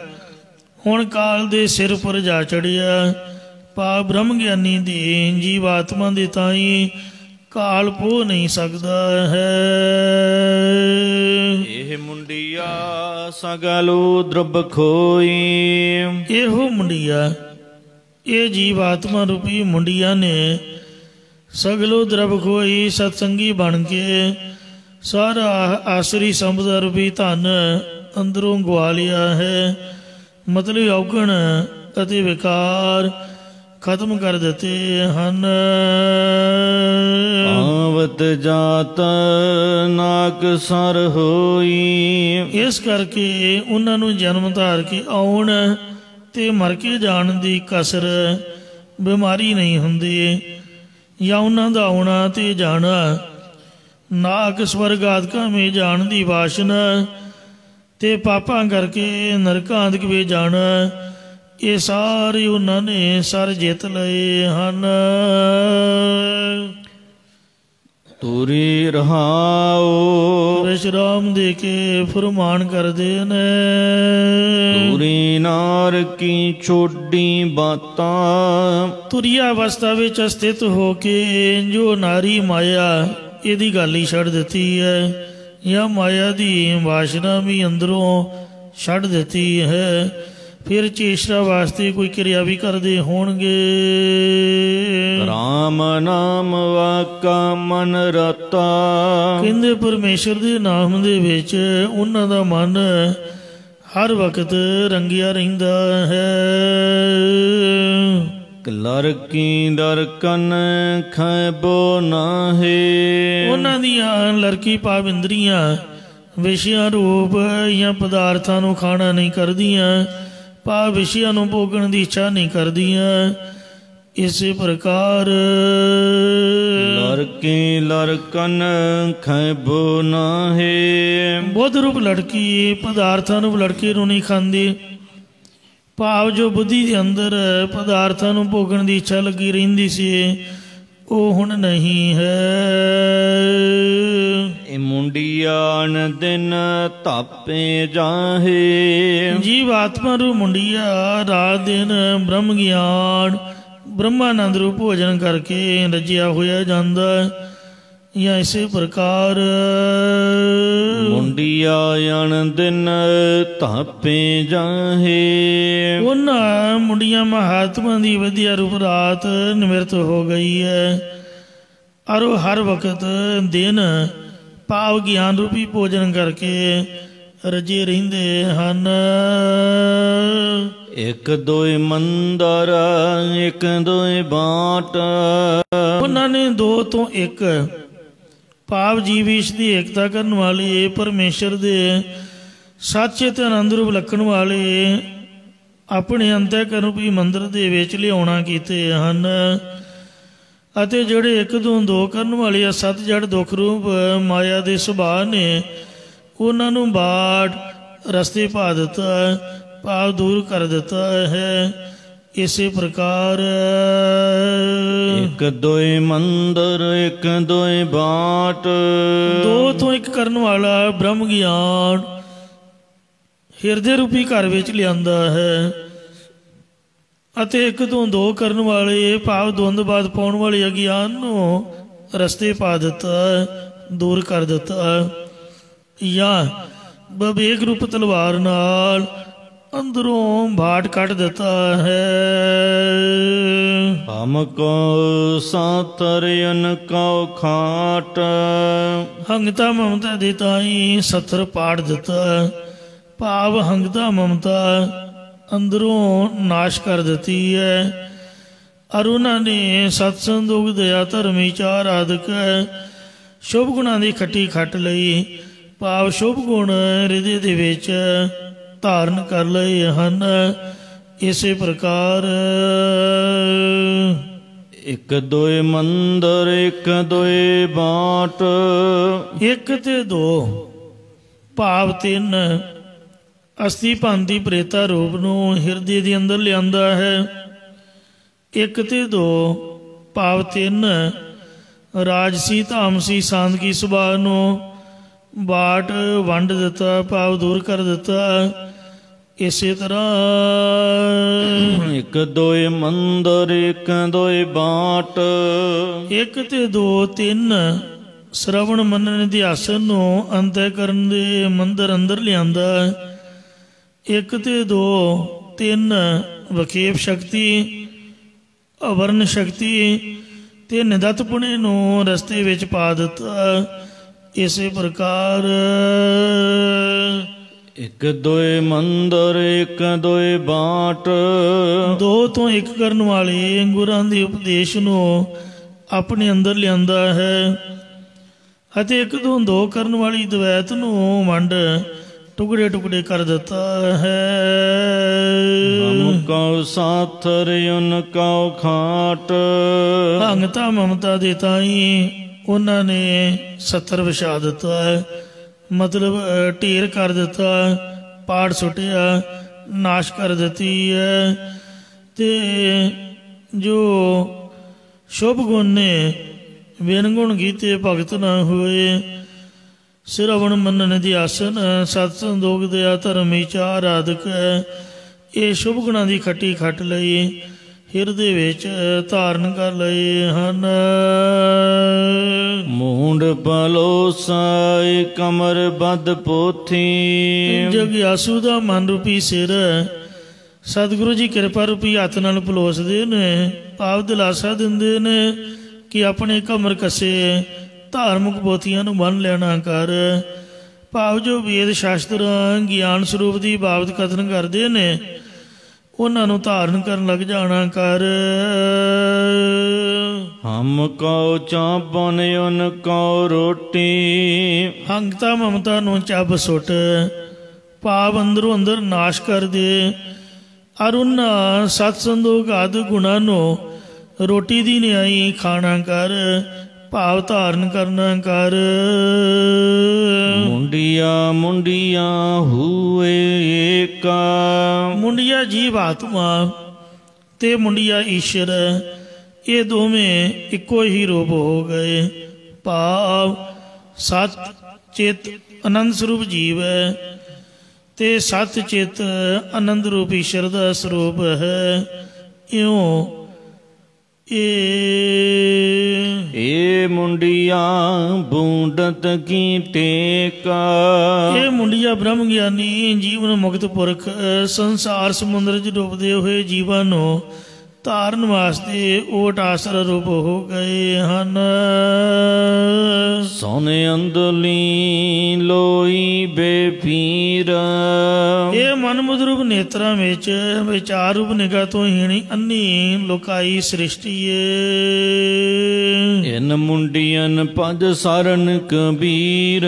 ਹੁਣ ਕਾਲ ਦੇ ਸਿਰ ਪਰ ਜਾ ਚੜਿਆ। ਭਾਵ ਬ੍ਰਹਮ ਗਿਆਨੀ ਦੀ ਜੀਵ ਆਤਮਾ ਦੇ ਤਾਈ ਕਾਲ ਪੋ ਨਹੀਂ ਸਕਦਾ ਹੈ। ਇਹ ਮੁੰਡਿਆ ਸਗਲੂ ਦਰਬ ਖੋਈ, ਇਹੋ ਮੁੰਡਿਆ ਇਹ ਜੀਵ ਆਤਮਾ ਰੂਪੀ ਮੁੰਡਿਆ ਨੇ ਸਗਲੋ ਦਰਬ ਖੋਈ ਸਤਸੰਗੀ ਬਣ ਕੇ ਸਾਰਾ ਆਸਰੀ ਸੰਪਦਾ ਰੂਪੀ ਧਨ ਅੰਦਰੋਂ ਗਵਾ ਲਿਆ ਹੈ। ਮਤਲਬ ਔਗਣ ਅਤੇ ਵਿਕਾਰ ਖਤਮ ਕਰ ਦਿੱਤੇ ਹਨ। ਆਵਤ ਜਾਤ ਨਾਕ ਸਰ ਹੋਈ, ਇਸ ਕਰਕੇ ਉਹਨਾਂ ਨੂੰ ਜਨਮ ਧਾਰ ਕੇ ਆਉਣ ਤੇ ਮਰ ਕੇ ਜਾਣ ਦੀ ਕਸਰ ਬਿਮਾਰੀ ਨਹੀਂ ਹੁੰਦੀ, ਜਾਂ ਉਹਨਾਂ ਦਾ ਆਉਣਾ ਤੇ ਜਾਣਾ ਨਾਕ ਸਵਰਗ ਆਦਿਕਾਂ ਵਿੱਚ ਜਾਣ ਦੀ ਵਾਸ਼ਨਾ ਤੇ ਪਾਪਾਂ ਕਰਕੇ ਨਰਕਾਂ ਆਦਿਕ ਵਿੱਚ ਜਾਣਾ, ਇਹ ਸਾਰੇ ਉਹਨਾਂ ਨੇ ਸਰ ਜਿੱਤ ਲਏ ਹਨ। ਤੁਰੀ ਰਹਾਓ ਵਿਸ਼ਰਾਮ ਦੇ ਕੇ ਫਰਮਾਨ ਕਰਦੇ ਨੇ। ਤੁਰੀ ਨਾਰ ਕੀ ਛੋਡੀ ਬਾਤਾਂ, ਤੁਰੀ ਅਵਸਥਾ ਵਿੱਚ ਸਥਿਤ ਹੋ ਕੇ ਜੋ ਨਾਰੀ ਮਾਇਆ ਇਹਦੀ ਗੱਲ ਹੀ ਛੱਡ ਦਿੱਤੀ ਹੈ, ਜਾਂ ਮਾਇਆ ਦੀ ਵਾਸ਼ਨਾ ਵੀ ਅੰਦਰੋਂ ਛੱਡ ਦਿੱਤੀ ਹੈ, ਫਿਰ ਚੇਸ਼ਟਾ ਵਾਸਤੇ ਕੋਈ ਕਿਰਿਆ ਵੀ ਕਰਦੇ ਹੋਣਗੇ। ਰਾਮ ਨਾਮ ਵਾਕਾ ਮਨ ਰਤਾ, ਕਹਿੰਦੇ ਪਰਮੇਸ਼ਰ ਦੇ ਨਾਮ ਦੇ ਵਿੱਚ ਉਹਨਾਂ ਦਾ ਮਨ ਹਰ ਵਕਤ ਰੰਗਿਆ ਰਹਿੰਦਾ ਹੈ। ਲੜਕੀ ਦਰਕਨ ਖੈਬੋ ਨਾਹੇ, ਉਹਨਾਂ ਦੀਆਂ ਲੜਕੀ ਪਾਵਿੰਦਰੀਆਂ ਵਿਸ਼ਿਆਂ ਰੂਪ ਜਾਂ ਪਦਾਰਥਾਂ ਨੂੰ ਖਾਣਾ ਨਹੀਂ ਕਰਦੀਆਂ, ਭਾਵ ਵਿਸ਼ਿਆਂ ਨੂੰ ਭੋਗਣ ਦੀ ਇੱਛਾ ਨਹੀਂ ਕਰਦੀਆਂ। ਇਸੇ ਪ੍ਰਕਾਰ ਲੜਕੀ ਲੜਕਨ ਖੈਬੋ ਨਾਹੇ, ਬੁੱਧ ਰੂਪ ਲੜਕੀ ਪਦਾਰਥਾਂ ਨੂੰ ਲੜਕੇ ਨੂੰ ਨਹੀਂ ਖਾਂਦੀ, ਭਾਵ ਜੋ ਬੁੱਧੀ ਦੇ ਅੰਦਰ ਪਦਾਰਥਾਂ ਨੂੰ ਭੋਗਣ ਦੀ ਇੱਛਾ ਲੱਗੀ ਰਹਿੰਦੀ ਸੀ ਉਹ ਹੁਣ ਨਹੀਂ ਹੈ। ਇਹ ਮੁੰਡਿਆਣ ਦਿਨ ਧਾਪੇ ਜਾਹੇ, ਜੀਵ ਆਤਮਾ ਰੂ ਮੁੰਡਿਆ ਰਾਤ ਦਿਨ ਬ੍ਰਹਮ ਗਿਆਨ ਬ੍ਰਹਮਾਨੰਦ ਰੂਪ ਭੋਜਨ ਕਰਕੇ ਰਜਿਆ ਹੋਇਆ ਜਾਂਦਾ। या इसे प्रकार ਮੁੰਡਿਆ ਅਣ ਦਿਨ ਧਾਪੇ ਜਾਹੇ। ਉਹਨਾਂ ਮੁੰਡੀਆਂ ਮਹਾਤਮਾ ਦੀ ਵਧੀਆ ਰੂਪ ਰਾਤ ਨਿਮਰਤ ਹੋ ਗਈ ਹੈ। ਔਰ ਉਹ ਹਰ ਵਕਤ ਦਿਨ ਭਾਵ ਗਿਆਨ ਰੂਪੀ ਭੋਜਨ ਕਰਕੇ ਰਜੇ ਰਹਿੰਦੇ ਹਨ। ਇੱਕ ਦੋਏ ਮੰਦਰ ਇੱਕ ਦੋਏ ਬਾਟ। ਉਹਨਾਂ ਨੇ ਦੋ ਤੋਂ ਇੱਕ ਭਾਵ ਜੀਵ ਈਸ਼ ਦੀ ਏਕਤਾ ਕਰਨ ਵਾਲੇ ਪਰਮੇਸ਼ਰ ਦੇ ਸੱਚੇ ਤੇ ਆਨੰਦ ਰੂਪ ਲੱਖਣ ਵਾਲੇ ਆਪਣੇ ਅੰਤःਕਰਨ ਰੂਪੀ ਮੰਦਰ ਦੇ ਵਿੱਚ ਲਿਆਉਣਾ ਕੀਤੇ ਹਨ। ਅਤੇ ਜਿਹੜੇ ਇੱਕ ਤੋਂ ਦੋ ਕਰਨ ਵਾਲੇ ਆ ਸੱਤ ਜੜ ਦੁੱਖ ਰੂਪ ਮਾਇਆ ਦੇ ਸੁਭਾਅ ਨੇ ਉਹਨਾਂ ਨੂੰ ਬਾਟ ਰਸਤੇ ਪਾ ਦਿੱਤਾ, ਭਾਵ ਦੂਰ ਕਰ ਦਿੱਤਾ ਹੈ। ਇਸੇ ਪ੍ਰਕਾਰ ਇੱਕ ਦੋਏ ਮੰਦਰ ਇੱਕ ਦੋਏ ਬਾਟ। ਦੋ ਤੋਂ ਇੱਕ ਕਰਨ ਵਾਲਾ ਬ੍ਰਹਮ ਗਿਆਨ ਹਿਰਦੇ ਰੂਪੀ ਘਰ ਵਿੱਚ ਲਿਆਂਦਾ ਹੈ ਅਤੇ ਇੱਕ ਤੋਂ ਦੋ ਕਰਨ ਵਾਲੇ ਭਾਵ ਦੁੰਦਬਾਦ ਪਾਉਣ ਵਾਲੇ ਅਗਿਆਨ ਨੂੰ ਰਸਤੇ ਪਾ ਦਿੱਤਾ, ਦੂਰ ਕਰ ਦਿੱਤਾ। ਜਾਂ ਵਿਵੇਕ ਰੂਪ ਤਲਵਾਰ ਨਾਲ ਅੰਦਰੋਂ ਬਾਟ ਕੱਢ ਦਿੱਤਾ ਹੈ। ਹਮਕੋ ਸਾਤਰ ਅਨਕੋ ਖਾਟ। ਹੰਗਤਾ ਮਮਤਾ ਦੇ ਤਾਈ ਸੱਤਰ ਪਾੜ ਦਿੱਤਾ, ਭਾਵ ਹੰਗਤਾ ਮਮਤਾ ਅੰਦਰੋਂ ਨਾਸ਼ ਕਰ ਦਿੱਤੀ ਹੈ। ਔਰ ਉਹਨਾਂ ਨੇ ਸਤਸੰਗ ਦੁਖ ਦਇਆ ਧਰਮ ਵਿਚਾਰ ਆਦਿਕ ਸ਼ੁਭ ਗੁਣਾਂ ਦੀ ਖੱਟੀ ਖੱਟ ਲਈ, ਭਾਵ ਸ਼ੁਭ ਗੁਣ ਹਿਰਦੇ ਦੇ ਵਿੱਚ ਧਾਰਨ ਕਰ ਲਏ ਹਨ। ਇਸੇ ਪ੍ਰਕਾਰ ਇੱਕ ਦੋਏ ਮੰਦਰ ਇੱਕ ਦੋਏ ਬਾਟ। ਇੱਕ ਤੇ ਦੋ ਭਾਵ ਤਿੰਨ ਅਸਥੀ ਭਾਂਤੀ ਪ੍ਰੇਤਾ ਰੂਪ ਨੂੰ ਹਿਰਦੇ ਦੇ ਅੰਦਰ ਲਿਆਂਦਾ ਹੈ। ਇੱਕ ਤੇ ਦੋ ਭਾਵ ਤਿੰਨ ਰਾਜਸੀ ਤਾਮਸੀ ਸਾਂਦਕੀ ਸੁਭਾਅ ਨੂੰ ਬਾਟ ਵੰਡ ਦਿੱਤਾ, ਭਾਵ ਦੂਰ ਕਰ ਦਿੱਤਾ। ਇਸੇ ਤਰ੍ਹਾਂ ਇੱਕ ਦੋਏ ਮੰਦਰ ਇੱਕ ਦੋਏ ਬਾਟ। ਇੱਕ ਤੇ ਦੋ ਤਿੰਨ ਸ਼ਰਵਣ ਮੰਨਣ ਅਧਿਆਸਨ ਨੂੰ ਅੰਤःਕਰਨ ਦੇ ਮੰਦਰ ਅੰਦਰ ਲਿਆਂਦਾ। ਇੱਕ ਤੇ ਦੋ ਤਿੰਨ ਵਖੇਪ ਸ਼ਕਤੀ ਅਵਰਨ ਸ਼ਕਤੀ ਤੇ ਨਿਦਤ ਪੁਣੇ ਨੂੰ ਰਸਤੇ ਵਿੱਚ ਪਾ ਦਿੱਤਾ। ਇਸੇ ਪ੍ਰਕਾਰ ਇੱਕ ਦੋਏ ਮੰਦਰ ਇੱਕ ਦੋਏ ਬਾਟ। ਦੋ ਤੋਂ ਇੱਕ ਕਰਨ ਵਾਲੇ ਗੁਰਾਂ ਦੇ ਉਪਦੇਸ਼ ਨੂੰ ਆਪਣੇ ਅੰਦਰ ਲਿਆਂਦਾ ਹੈ ਅਤੇ ਇੱਕ ਤੋਂ ਦੋ ਕਰਨ ਵਾਲੀ ਦਵੈਤ ਨੂੰ ਵੰਡ ਟੁਕੜੇ ਟੁਕੜੇ ਕਰ ਦਿੱਤਾ ਹੈ। ਹਮਕੋ ਸਾਥਰ ਉਨਕੋ ਖਾਟ। ਭੰਗਤਾ ਮਮਤਾ ਦੇ ਤਾਈ ਉਹਨਾਂ ਨੇ ਸੱਤਰ ਵਿਛਾ ਦਿੱਤਾ ਹੈ, ਮਤਲਬ ਢੇਰ ਕਰ ਦਿੱਤਾ, ਪਾੜ ਸੁੱਟਿਆ, ਨਾਸ਼ ਕਰ ਦਿੱਤੀ ਹੈ। ਤੇ ਜੋ ਸ਼ੁਭ ਗੁਣ ਨੇ ਬਿਨ ਗੁਣ ਕੀਤੇ ਭਗਤ ਨਾ ਹੋਏ, ਸਿਰਵਣ ਮੰਨਣ ਅਧਿਆਸਨ ਸਤ ਸੰਦੋਗ ਦਇਆ ਧਰਮ ਵਿਚਾਰ ਆਦਿਕ ਇਹ ਸ਼ੁਭ ਗੁਣਾਂ ਦੀ ਖੱਟੀ ਖੱਟ ਲਈ ਹਿਰਦੇ ਵਿੱਚ ਧਾਰਨ ਕਰ ਲਏ ਹਨ। ਮੂੰਡ ਪਲੋਸਾਈ ਕਮਰ ਬੱਧ ਪੋਥੀ। ਜਗਿਆਸੂ ਦਾ ਮਨ ਰੂਪੀ ਸਿਰ ਸਤਿਗੁਰੂ ਜੀ ਕਿਰਪਾ ਰੂਪੀ ਹੱਥ ਨਾਲ ਪਲੋਸਦੇ ਨੇ, ਭਾਵ ਦਿਲਾਸਾ ਦਿੰਦੇ ਨੇ ਕਿ ਆਪਣੇ ਕਮਰ ਕੱਸੇ ਧਾਰਮਿਕ ਪੋਥੀਆਂ ਨੂੰ ਬੰਨ੍ਹ ਲੈਣਾ ਕਰ, ਭਾਵ ਜੋ ਵੇਦ ਸ਼ਾਸਤਰ ਗਿਆਨ ਸਰੂਪ ਦੀ ਬਾਬਤ ਕਥਨ ਕਰਦੇ ਨੇ ਉਹਨਾਂ ਨੂੰ ਧਾਰਨ ਕਰਨ ਲੱਗ ਜਾਣਾ ਕਰ। ਹਮਕੋ ਚਾਬਨ ਉਨਕੋ ਰੋਟੀ। ਹੰਗਤਾ ਮਮਤਾ ਨੂੰ ਚੱਬ ਸੁੱਟ, ਭਾਵ ਅੰਦਰੋਂ ਅੰਦਰ ਨਾਸ਼ ਕਰ ਦੇ। ਔਰ ਉਹਨਾਂ ਸਤ ਸੰਦੋਖ ਆਦਿ ਗੁਣਾਂ ਨੂੰ ਰੋਟੀ ਦੀ ਨਿਆਈ ਖਾਣਾ ਕਰ, ਭਾਵ ਧਾਰਨ ਕਰਨਾ ਕਰ। ਮੁੰਡਿਆ ਮੁੰਡਿਆ ਹੂਏ ਏਕਾ। ਮੁੰਡਿਆ ਜੀਵ ਆਤਮਾ ਤੇ ਮੁੰਡਿਆ ਈਸ਼ਰ ਇਹ ਦੋਵੇਂ ਇੱਕੋ ਹੀ ਰੂਪ ਹੋ ਗਏ, ਭਾਵ ਸਤ ਚਿਤ ਆਨੰਦ ਸਰੂਪ ਜੀਵ ਹੈ ਤੇ ਸਤ ਚਿਤ ਆਨੰਦ ਰੂਪ ਈਸ਼ਰ ਦਾ ਸਰੂਪ ਹੈ। ਇਉਂ ਏ ਮੁੰਡਿਆ ਬੂੰਡਤ ਕੀ ਟੇਕਾ। ਇਹ ਮੁੰਡਿਆ ਬ੍ਰਹਮ ਗਿਆਨੀ ਜੀਵਨ ਮੁਕਤ ਪੁਰਖ ਸੰਸਾਰ ਸਮੁੰਦਰ 'ਚ ਡੁੱਬਦੇ ਹੋਏ ਜੀਵਾਂ ਨੂੰ ਤਾਰਨ ਵਾਸਤੇ ਓਟ ਆਸਰਾ ਰੂਪ ਹੋ ਗਏ ਹਨ। ਸੋਨੇ ਅੰਦਲੀ ਲੋਈ ਬੇਪੀਰ। ਇਹ ਮਨ ਮੁਦਰੂਪ ਨੇਤਰਾਂ ਵਿੱਚ ਵਿਚਾਰ ਰੂਪ ਨਿਗਾਹ ਤੋਂ ਹੀਣੀ ਅੰਨੀ ਲੁਕਾਈ ਸ੍ਰਿਸ਼ਟੀ ਏ। ਇਨ ਮੁੰਡਿਅਨ ਭਜ ਸਰਨ ਕਬੀਰ।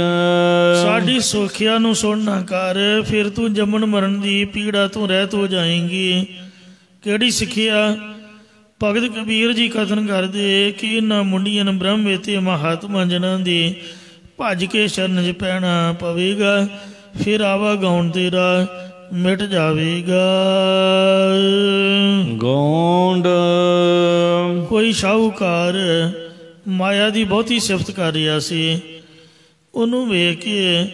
ਸਾਡੀ ਸੁਖਿਆ ਨੂੰ ਸੁਣਨਾ ਕਰ, ਫਿਰ ਤੂੰ ਜੰਮਣ ਮਰਨ ਦੀ ਪੀੜਾ ਤੋਂ ਰਹਿਤ ਹੋ ਜਾਏਂਗੀ। ਕਿਹੜੀ ਸਿੱਖਿਆ? ਭਗਤ ਕਬੀਰ ਜੀ ਕਥਨ ਕਰਦੇ ਕਿ ਇਹਨਾਂ ਮੁੰਡਿਆਂ ਬ੍ਰਹਮ ਵੇਤੇ ਮਹਾਤਮਾ ਜਨਾਂ ਦੀ ਭੱਜ ਕੇ ਸ਼ਰਨ 'ਚ ਪੈਣਾ ਪਵੇਗਾ, ਫਿਰ ਆਵਾ ਗਾਉਣ ਤੇਰਾ ਮਿਟ ਜਾਵੇਗਾ। ਗੌਂਡ ਕੋਈ ਸ਼ਾਹੂਕਾਰ ਮਾਇਆ ਦੀ ਬਹੁਤੀ ਸਿਫਤ ਕਰ ਰਿਹਾ ਸੀ। ਉਹਨੂੰ ਵੇਖ ਕੇ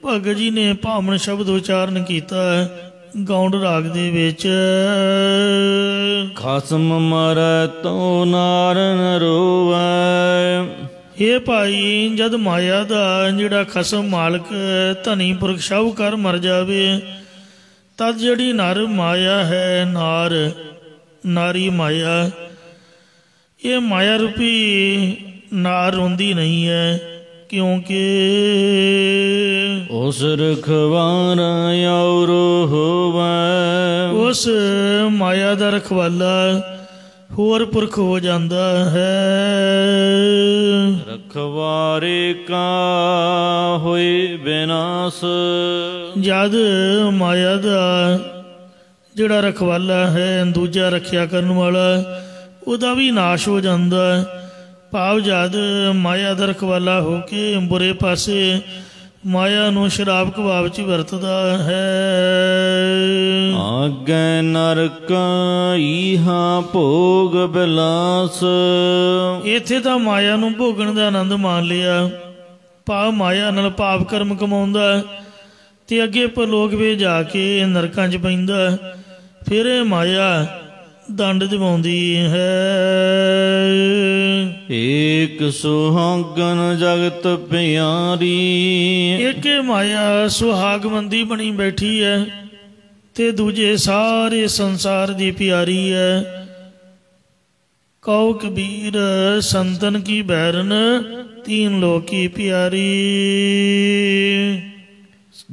ਭਗਤ ਜੀ ਨੇ ਭਾਮਣ ਸ਼ਬਦ ਉਚਾਰਨ ਕੀਤਾ ਗੌਂਡ ਰਾਗ ਦੇ ਵਿੱਚ। ਖਸਮ ਮਰੈ ਤੋ ਨਾਰਨ ਰੋਵੈ। ਇਹ ਭਾਈ ਜਦ ਮਾਇਆ ਦਾ ਜਿਹੜਾ ਖਸਮ ਮਾਲਕ ਧਨੀ ਪੁਰਖ ਸ਼ਾਹੂਕਾਰ ਮਰ ਜਾਵੇ, ਤਦ ਜਿਹੜੀ ਨਰ ਮਾਇਆ ਹੈ, ਨਾਰੀ ਮਾਇਆ, ਇਹ ਮਾਇਆ ਰੂਪੀ ਨਾਰ ਰੋਂਦੀ ਨਹੀਂ ਹੈ, ਕਿਉਂਕਿ ਉਸ ਰਖਵਾਰਾ ਔਰ ਹੋਵੈ। ਉਸ ਮਾਇਆ ਦਾ ਰਖਵਾਲਾ ਹੋਰ ਪੁਰਖ ਹੋ ਜਾਂਦਾ ਹੈ। ਰਖਵਾਰੇ ਕਾ ਹੋਏ ਵਿਨਾਸ਼। ਜਦ ਮਾਇਆ ਦਾ ਜਿਹੜਾ ਰਖਵਾਲਾ ਹੈ, ਦੂਜਾ ਰੱਖਿਆ ਕਰਨ ਵਾਲਾ, ਉਹਦਾ ਵੀ ਨਾਸ਼ ਹੋ ਜਾਂਦਾ। ਭਾਵ ਜਦ ਮਾਇਆ ਦਾ ਰਖਵਾਲਾ ਹੋ ਕੇ ਬੁਰੇ ਪਾਸੇ ਮਾਇਆ ਨੂੰ ਸ਼ਰਾਬ ਕਬਾਬ 'ਚ ਵਰਤਦਾ ਹੈ। ਆਗੇ ਨਰਕ ਇਹਾ ਭੋਗ ਬਿਲਾਸ। ਇੱਥੇ ਤਾਂ ਮਾਇਆ ਨੂੰ ਭੋਗਣ ਦਾ ਆਨੰਦ ਮਾਣ ਲਿਆ, ਭਾਵ ਮਾਇਆ ਨਾਲ ਪਾਪ ਕਰਮ ਕਮਾਉਂਦਾ ਤੇ ਅੱਗੇ ਪਰਲੋਕ ਵਿੱਚ ਜਾ ਕੇ ਨਰਕਾਂ 'ਚ ਪੈਂਦਾ। ਫਿਰ ਇਹ ਮਾਇਆ ਦੰਡ ਦਿਵਾਉਂਦੀ ਹੈ। ਏਕ ਸੁਹਾਗਨ ਜਗਤ ਪਿਆਰੀ। ਇੱਕ ਮਾਇਆ ਸੁਹਾਗਮੰਦੀ ਬਣੀ ਬੈਠੀ ਹੈ ਤੇ ਦੂਜੇ ਸਾਰੇ ਸੰਸਾਰ ਦੀ ਪਿਆਰੀ ਹੈ। ਕਉ ਕਬੀਰ ਸੰਤਨ ਕੀ ਬੈਰਨ ਤੀਨ ਲੋਕ ਕੀ ਪਿਆਰੀ।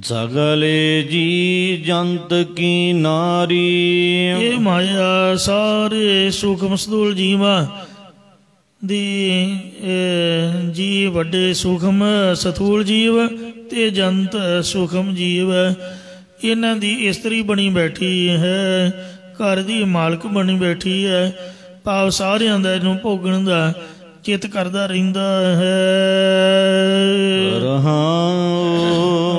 ਸਗਲੇ ਜੀ ਜੰਤ ਕੀ ਨਾਰੀ। ਇਹ ਮਾਇਆ ਸਾਰੇ ਸੂਖਮ ਸਥੂਲ ਜੀਵਾਂ ਦੀ ਜੀ ਵੱਡੇ ਸੂਖਮ ਸਥੂਲ ਜੀਵ ਤੇ ਜੰਤ ਸੂਖਮ ਜੀਵ, ਇਹਨਾਂ ਦੀ ਇਸਤਰੀ ਬਣੀ ਬੈਠੀ ਹੈ, ਘਰ ਦੀ ਮਾਲਕ ਬਣੀ ਬੈਠੀ ਹੈ। ਭਾਵ ਸਾਰਿਆਂ ਦਾ ਇਹਨੂੰ ਭੋਗਣ ਦਾ ਚਿੱਤ ਕਰਦਾ ਰਹਿੰਦਾ ਹੈ।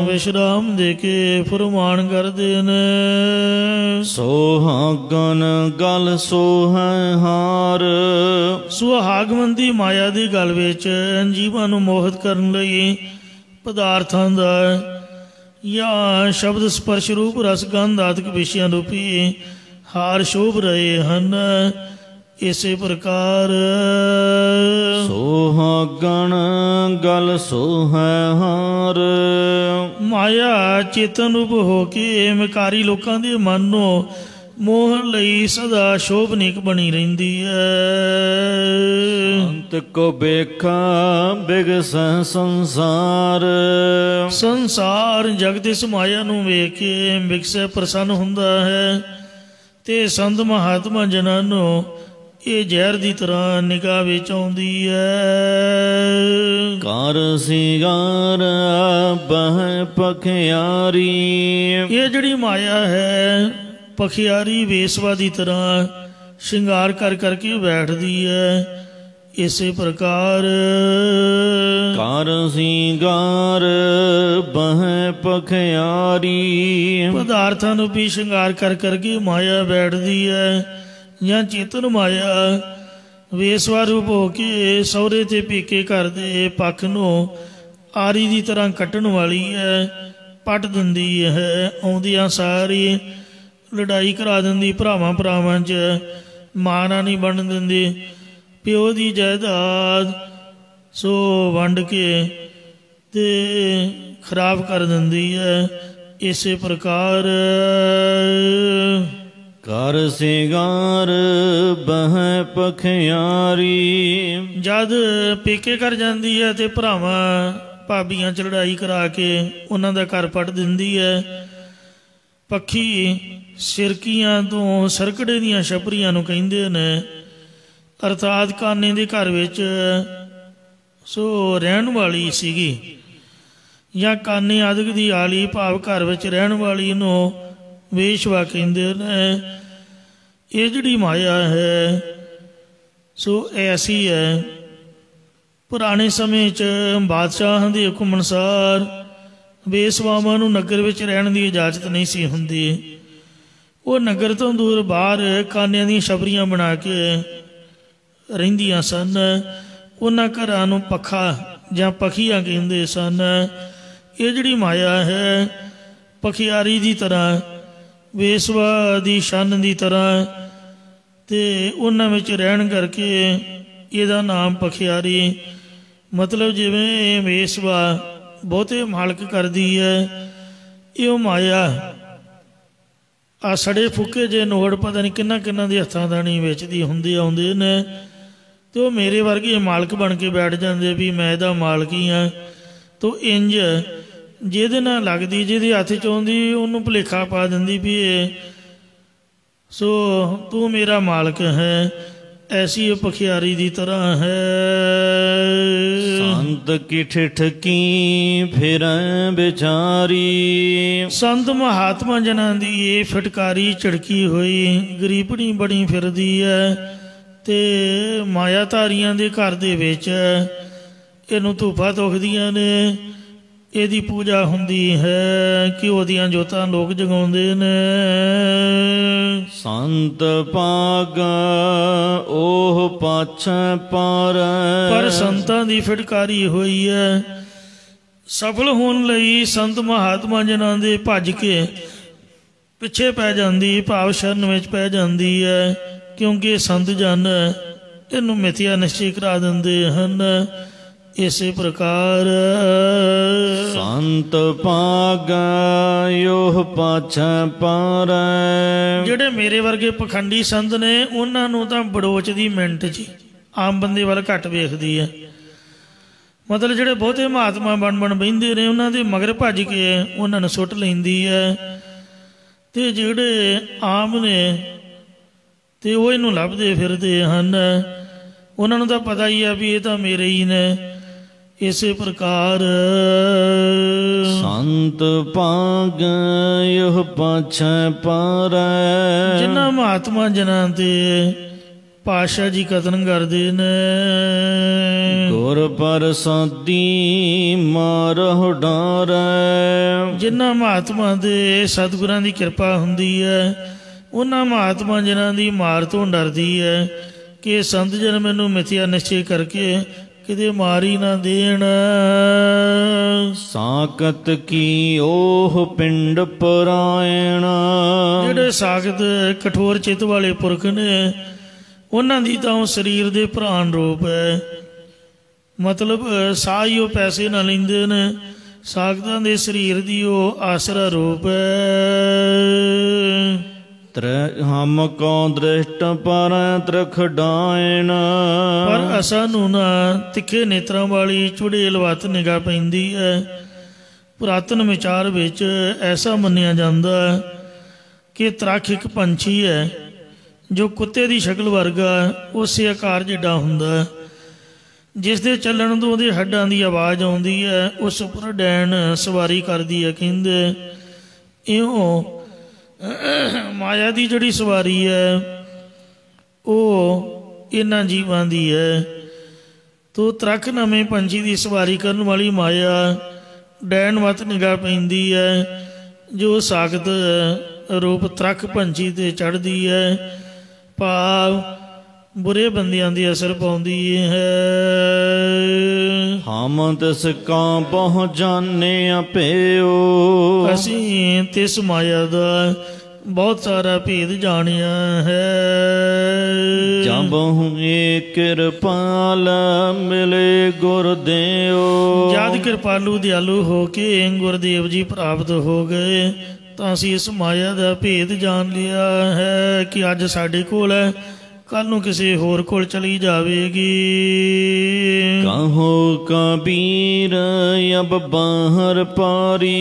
ਵਿਸ਼ਰਾਮ ਦੇ ਕੇ ਫਰਮਾਨ ਕਰਦੇ ਨੇ। ਸੁਹਾਗਨ ਗਲ ਸੋਹੈ ਹਾਰ। ਸੁਹਾਗਮੰਦੀ ਮਾਇਆ ਦੀ ਗਲ ਵਿੱਚ ਜੀਵਾਂ ਨੂੰ ਮੋਹਿਤ ਕਰਨ ਲਈ ਪਦਾਰਥਾਂ ਦਾ ਜਾਂ ਸ਼ਬਦ ਸਪਰਸ਼ ਰੂਪ ਰਸ ਗੰਧ ਆਦਿਕ ਵਿਸ਼ਿਆਂ ਰੂਪੀ ਹਾਰ ਸ਼ੋਭ ਰਹੇ ਹਨ। ਇਸੇ ਪ੍ਰਕਾਰ ਸੁਹਾਗਣ ਗਲ ਸੋਹੈ ਹਾਰ। ਮਾਇਆ ਚੇਤਨ ਰੂਪ ਹੋ ਕੇ ਵਿਕਾਰੀ ਲੋਕਾਂ ਦੇ ਮਨ ਨੂੰ ਮੋਹਣ ਲਈ ਸਦਾ ਸ਼ੋਭਨੀਕ ਬਣੀ ਰਹਿੰਦੀ ਹੈ। ਅੰਤ ਕੋ ਵੇਖਾ ਬਿਗਸੈ ਸੰਸਾਰ। ਸੰਸਾਰ ਜਗਤ ਇਸ ਮਾਇਆ ਨੂੰ ਵੇਖ ਕੇ ਬਿਗਸੈ ਪ੍ਰਸੰਨ ਹੁੰਦਾ ਹੈ ਤੇ ਸੰਤ ਮਹਾਤਮਾ ਜਨਾਂ ਨੂੰ ਇਹ ਜ਼ਹਿਰ ਦੀ ਤਰ੍ਹਾਂ ਨਿਗਾਹ ਵਿੱਚ ਆਉਂਦੀ ਹੈ। ਕਰ ਸਿੰਗਾਰ ਬਹਿ ਪਖਿਆਰੀ। ਇਹ ਜਿਹੜੀ ਮਾਇਆ ਹੈ ਪਖਿਆਰੀ ਵੇਸਵਾ ਦੀ ਤਰ੍ਹਾਂ ਸ਼ਿੰਗਾਰ ਕਰ ਕਰਕੇ ਬੈਠਦੀ ਹੈ। ਇਸੇ ਪ੍ਰਕਾਰ ਕਰ ਸਿੰਗਾਰ ਬਹਿ ਪਖਿਆਰੀ। ਪਦਾਰਥਾਂ ਨੂੰ ਵੀ ਸ਼ਿੰਗਾਰ ਕਰ ਕਰਕੇ ਮਾਇਆ ਬੈਠਦੀ ਹੈ। ਜਾਂ ਚੇਤਨ ਮਾਇਆ ਵੇਸਵਾ ਰੂਪ ਹੋ ਕੇ ਸਹੁਰੇ ਤੇ ਪੇਕੇ ਘਰ ਦੇ ਪੱਖ ਨੂੰ ਆਰੀ ਦੀ ਤਰ੍ਹਾਂ ਕੱਟਣ ਵਾਲੀ ਹੈ, ਪੱਟ ਦਿੰਦੀ ਹੈ। ਆਉਂਦੀਆਂ ਸਾਰੀ ਲੜਾਈ ਕਰਾ ਦਿੰਦੀ, ਭਰਾਵਾਂ 'ਚ ਮਾਂ ਨਾਲ ਨਹੀਂ ਬਣਨ ਦਿੰਦੀ। ਪਿਓ ਦੀ ਜਾਇਦਾਦ ਸੋ ਵੰਡ ਕੇ ਤੇ ਖਰਾਬ ਕਰ ਦਿੰਦੀ ਹੈ। ਇਸੇ ਪ੍ਰਕਾਰ ਕਰ ਸਿੰਗਾਰ ਬਹਿ ਪਖਿਆਰੀ। ਜਦ ਪੇਕੇ ਕਰ ਜਾਂਦੀ ਹੈ ਤੇ ਭਰਾਵਾਂ ਭਾਬੀਆਂ ਚ ਲੜਾਈ ਕਰਾ ਕੇ ਉਹਨਾਂ ਦਾ ਘਰ ਪੱਟ ਦਿੰਦੀ ਹੈ। ਪੱਖੀ ਸਿਰਕੀਆਂ ਤੋਂ ਸਰਕੜੇ ਦੀਆਂ ਛਪਰੀਆਂ ਨੂੰ ਕਹਿੰਦੇ ਨੇ, ਅਰਥਾਤ ਕਾਨੇ ਦੇ ਘਰ ਵਿੱਚ ਸੋ ਰਹਿਣ ਵਾਲੀ ਸੀਗੀ, ਜਾਂ ਕਾਨੇ ਆਦਿਕ ਦੀ ਆਲੀ ਭਾਵ ਘਰ ਵਿੱਚ ਰਹਿਣ ਵਾਲੀ ਨੂੰ ਵੇਸ਼ਵਾ ਕਹਿੰਦੇ ਨੇ। ਇਹ ਜਿਹੜੀ ਮਾਇਆ ਹੈ ਸੋ ਐਸੀ ਹੈ। ਪੁਰਾਣੇ ਸਮੇਂ 'ਚ ਬਾਦਸ਼ਾਹਾਂ ਦੇ ਹੁਕਮ ਅਨੁਸਾਰ ਵੇਸ਼ਵਾਵਾਂ ਨੂੰ ਨਗਰ ਵਿੱਚ ਰਹਿਣ ਦੀ ਇਜਾਜ਼ਤ ਨਹੀਂ ਸੀ ਹੁੰਦੀ। ਉਹ ਨਗਰ ਤੋਂ ਦੂਰ ਬਾਹਰ ਕਾਨਿਆਂ ਦੀਆਂ ਛਪਰੀਆਂ ਬਣਾ ਕੇ ਰਹਿੰਦੀਆਂ ਸਨ। ਉਹਨਾਂ ਘਰਾਂ ਨੂੰ ਪੱਖਾ ਜਾਂ ਪਖੀਆਂ ਕਹਿੰਦੇ ਸਨ। ਇਹ ਜਿਹੜੀ ਮਾਇਆ ਹੈ ਪਖਿਆਰੀ ਦੀ ਤਰ੍ਹਾਂ, ਵੇਸ਼ਵਾ ਦੀ ਛੰਨ ਦੀ ਤਰ੍ਹਾਂ, ਤੇ ਉਹਨਾਂ ਵਿੱਚ ਰਹਿਣ ਕਰਕੇ ਇਹਦਾ ਨਾਮ ਪਖਿਆਰੀ। ਮਤਲਬ ਜਿਵੇਂ ਵੇਸ਼ਵਾ ਬਹੁਤੇ ਮਾਲਕ ਕਰਦੀ ਹੈ, ਇਹ ਉਹ ਮਾਇਆ ਆ ਸੜੇ ਫੁੱਕੇ ਜੇ ਨੋਟ ਪਤਾ ਨਹੀਂ ਕਿੰਨਾ ਕਿੰਨਾ ਦੇ ਹੱਥਾਂ ਦਾ ਨਹੀਂ ਵੇਚਦੀ ਹੁੰਦੀ ਆਉਂਦੇ ਨੇ, ਤੇ ਉਹ ਮੇਰੇ ਵਰਗੇ ਮਾਲਕ ਬਣ ਕੇ ਬੈਠ ਜਾਂਦੇ ਵੀ ਮੈਂ ਇਹਦਾ ਮਾਲਕ ਹੀ ਹਾਂ। ਤੋ ਇੰਜ ਜਿਹਦੇ ਨਾਲ ਲੱਗਦੀ, ਜਿਹਦੇ ਹੱਥ 'ਚ ਆਉਂਦੀ, ਉਹਨੂੰ ਭੁਲੇਖਾ ਪਾ ਦਿੰਦੀ ਵੀ ਇਹ ਸੋ ਤੂੰ ਮੇਰਾ ਮਾਲਕ ਹੈ। ਐਸੀ ਇਹ ਪਖਿਆਰੀ ਦੀ ਤਰ੍ਹਾਂ ਹੈ। ਸੰਤ ਕੀ ਠਿਠਕੀ ਫਿਰੈ ਵਿਚਾਰੀ। ਸੰਤ ਮਹਾਤਮਾ ਜਨਾਂ ਦੀ ਇਹ ਫਟਕਾਰੀ ਝੜਕੀ ਹੋਈ ਗਰੀਬਣੀ ਬਣੀ ਫਿਰਦੀ ਹੈ, ਤੇ ਮਾਇਆਧਾਰੀਆਂ ਦੇ ਘਰ ਦੇ ਵਿੱਚ ਇਹਨੂੰ ਧੂਫਾਂ ਧੁਖਦੀਆਂ ਨੇ। ਇਹਦੀ ਪੂਜਾ ਹੁੰਦੀ ਹੈ, ਘਿਓ ਦੀਆਂ ਜੋਤਾਂ ਲੋਕ ਜਗਾਉਂਦੇ ਨੇ। ਸੰਤ ਭਾਗ ਉਹ ਪਾਛੈ ਪਰ ਸੰਤਾਂ ਦੀ ਫਟਕਾਰੀ ਹੋਈ ਹੈ। ਸਫਲ ਹੋਣ ਲਈ ਸੰਤ ਮਹਾਤਮਾ ਜਨਾਂ ਦੇ ਭੱਜ ਕੇ ਪਿੱਛੇ ਪੈ ਜਾਂਦੀ, ਭਾਵ ਸ਼ਰਨ ਵਿੱਚ ਪੈ ਜਾਂਦੀ ਹੈ, ਕਿਉਂਕਿ ਸੰਤ ਜਨ ਇਹਨੂੰ ਮਿਥਿਆ ਨਿਸ਼ਚੈ ਕਰਾ ਦਿੰਦੇ ਹਨ। ਇਸੇ ਪ੍ਰਕਾਰ ਸੰਤ ਭਾਗ ਉਹ ਪਾਛੈ ਜਿਹੜੇ ਮੇਰੇ ਵਰਗੇ ਪਖੰਡੀ ਸੰਤ ਨੇ, ਉਹਨਾਂ ਨੂੰ ਤਾਂ ਬੜੋਚ ਦੀ ਮਿੰਟ 'ਚ ਆਮ ਬੰਦੇ ਵੱਲ ਘੱਟ ਵੇਖਦੀ ਹੈ। ਮਤਲਬ ਜਿਹੜੇ ਬਹੁਤੇ ਮਹਾਤਮਾ ਬਣ ਬਹਿੰਦੇ ਨੇ, ਉਹਨਾਂ ਦੇ ਮਗਰ ਭੱਜ ਕੇ ਉਹਨਾਂ ਨੂੰ ਸੁੱਟ ਲੈਂਦੀ ਹੈ। ਤੇ ਜਿਹੜੇ ਆਮ ਨੇ ਤੇ ਉਹ ਇਹਨੂੰ ਲੱਭਦੇ ਫਿਰਦੇ ਹਨ। ਉਹਨਾਂ ਨੂੰ ਤਾਂ ਪਤਾ ਹੀ ਆ ਵੀ ਇਹ ਤਾਂ ਮੇਰੇ ਹੀ ਨੇ। ਇਸੇ ਪ੍ਰਕਾਰ ਸੰਤ ਭਾਗ ਇਹ ਪਾਛੈ ਜਿਨ੍ਹਾਂ ਮਹਾਤਮਾ ਜਨਾਂ ਤੇ ਪਾਤਸ਼ਾਹ ਜੀ ਕਤਨ ਕਰਦੇ ਨੇ। ਗੁਰ ਪ੍ਰਸਾਦੀ ਮਾਰਹੁ ਡਾਰੈ। ਜਿਨ੍ਹਾਂ ਮਹਾਤਮਾ ਦੇ ਸਤਿਗੁਰਾਂ ਦੀ ਕਿਰਪਾ ਹੁੰਦੀ ਹੈ, ਉਹਨਾਂ ਮਹਾਤਮਾ ਜਨਾਂ ਦੀ ਮਾਰ ਤੋਂ ਡਰਦੀ ਹੈ ਕਿ ਸੰਤ ਜਨ ਮੈਨੂੰ ਮਿਥਿਆ ਨਿਸ਼ਚੈ ਕਰਕੇ ਕਿਤੇ ਮਾਰੀ ਨਾ ਦੇਣ। ਸਾਕਤ ਕੀ ਉਹ ਪਿੰਡ ਪਰਾਇਣ। ਜਿਹੜੇ ਸਾਖਤ ਕਠੋਰ ਚਿੱਤ ਵਾਲੇ ਪੁਰਖ ਨੇ, ਉਹਨਾਂ ਦੀ ਤਾਂ ਉਹ ਸਰੀਰ ਦੇ ਪ੍ਰਾਣ ਰੂਪ ਹੈ। ਮਤਲਬ ਸਾਹ ਹੀ ਉਹ ਪੈਸੇ ਨਾ ਲੈਂਦੇ ਨੇ, ਸਾਖਤਾਂ ਦੇ ਸਰੀਰ ਦੀ ਉਹ ਆਸਰਾ ਰੂਪ ਹੈ। ਹਮ ਕੋ ਦ੍ਰਿਸ਼ਟ ਪਰ ਤਰਖ ਡਾਇਣ। ਪਰ ਅਸਾਂ ਨੂੰ ਨਾ ਤਿੱਖੇ ਨੇਤਰਾਂ ਵਾਲੀ ਚੁੜੇਲ ਵੱਤ ਨਿਗਾਹ ਪੈਂਦੀ ਹੈ। ਪੁਰਾਤਨ ਵਿਚਾਰ ਵਿੱਚ ਐਸਾ ਮੰਨਿਆ ਜਾਂਦਾ ਕਿ ਤਰਖ ਇੱਕ ਪੰਛੀ ਹੈ ਜੋ ਕੁੱਤੇ ਦੀ ਸ਼ਕਲ ਵਰਗਾ ਉਸੇ ਆਕਾਰ ਜਿੱਡਾ ਹੁੰਦਾ, ਜਿਸ ਦੇ ਚੱਲਣ ਤੋਂ ਉਹਦੇ ਹੱਡਾਂ ਦੀ ਆਵਾਜ਼ ਆਉਂਦੀ ਹੈ। ਉਸ ਉੱਪਰ ਡੈਣ ਸਵਾਰੀ ਕਰਦੀ ਹੈ। ਕਹਿੰਦੇ ਇਉਂ ਮਾਇਆ ਦੀ ਜਿਹੜੀ ਸਵਾਰੀ ਹੈ ਉਹ ਇਹਨਾਂ ਜੀਵਾਂ ਦੀ ਹੈ। ਤੋ ਤਰਖ ਨਵੇਂ ਪੰਛੀ ਦੀ ਸਵਾਰੀ ਕਰਨ ਵਾਲੀ ਮਾਇਆ ਡੈਣ ਵੱਤ ਨਿਗਾਹ ਪੈਂਦੀ ਹੈ, ਜੋ ਸਾਖਤ ਰੂਪ ਤਰਖ ਪੰਛੀ 'ਤੇ ਚੜ੍ਹਦੀ ਹੈ, ਭਾਵ ਬੁਰੇ ਬੰਦਿਆਂ ਦੀ ਅਸਰ ਪਾਉਂਦੀ ਹੈ। ਹਮ ਤਿਸ ਕਾ ਬਹੁ ਜਾਣੇ ਭਇਓ। ਅਸੀਂ ਤਿਸ ਮਾਇਆ ਦਾ बहुत सारा भेद जानिया है। जब हुए कृपाल मिले गुरदेव, जद कृपालू दयालु हो के गुरुदेव जी प्राप्त हो गए तो असी इस माया का भेद जान लिया है कि अज साडे कोल है, कल नूं किसी होर कोल चली जावेगी। कहो कबीर अब बाहर पारी,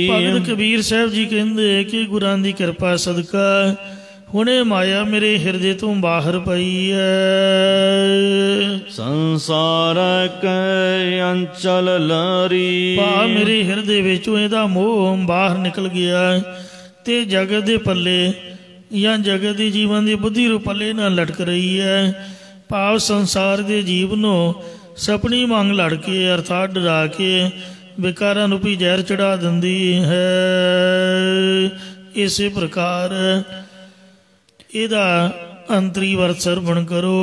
भगत कबीर साहब जी कहंदे कि गुरां दी कृपा सदका हुणे माया मेरे हिरदे तो बाहर पई है। संसार कै अंचल लारी, भा मेरे हिरदे विचों इहदा मोह बाहर निकल गया ते जगत दे पल्ले या जगत के जीवन की बुद्धि रू पल्ले ना लटक रही है। भाव संसार के जीव नूं सपनी मांग लड़ के अर्थात डरा के विकारां रूपी जहर चढ़ा दिंदी है। इस प्रकार इहदा अंतरी वर्त सरवण करो।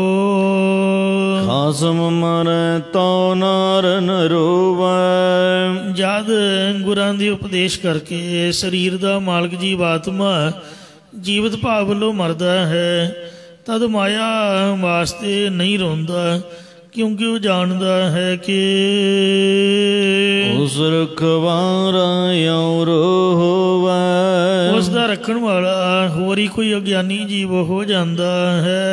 खासम मरै तो नार न रोवै, जद गुरां दी उपदेश करके शरीर दा मालक जीव आत्मा जीवित भाव वालों मरदा है तद माया वास्ते नहीं रोंदा, क्योंकि वो जानता है कि उस रखवारा और होवै, उसका रखण वाला होर ही कोई अज्ञानी जीव हो जाता है।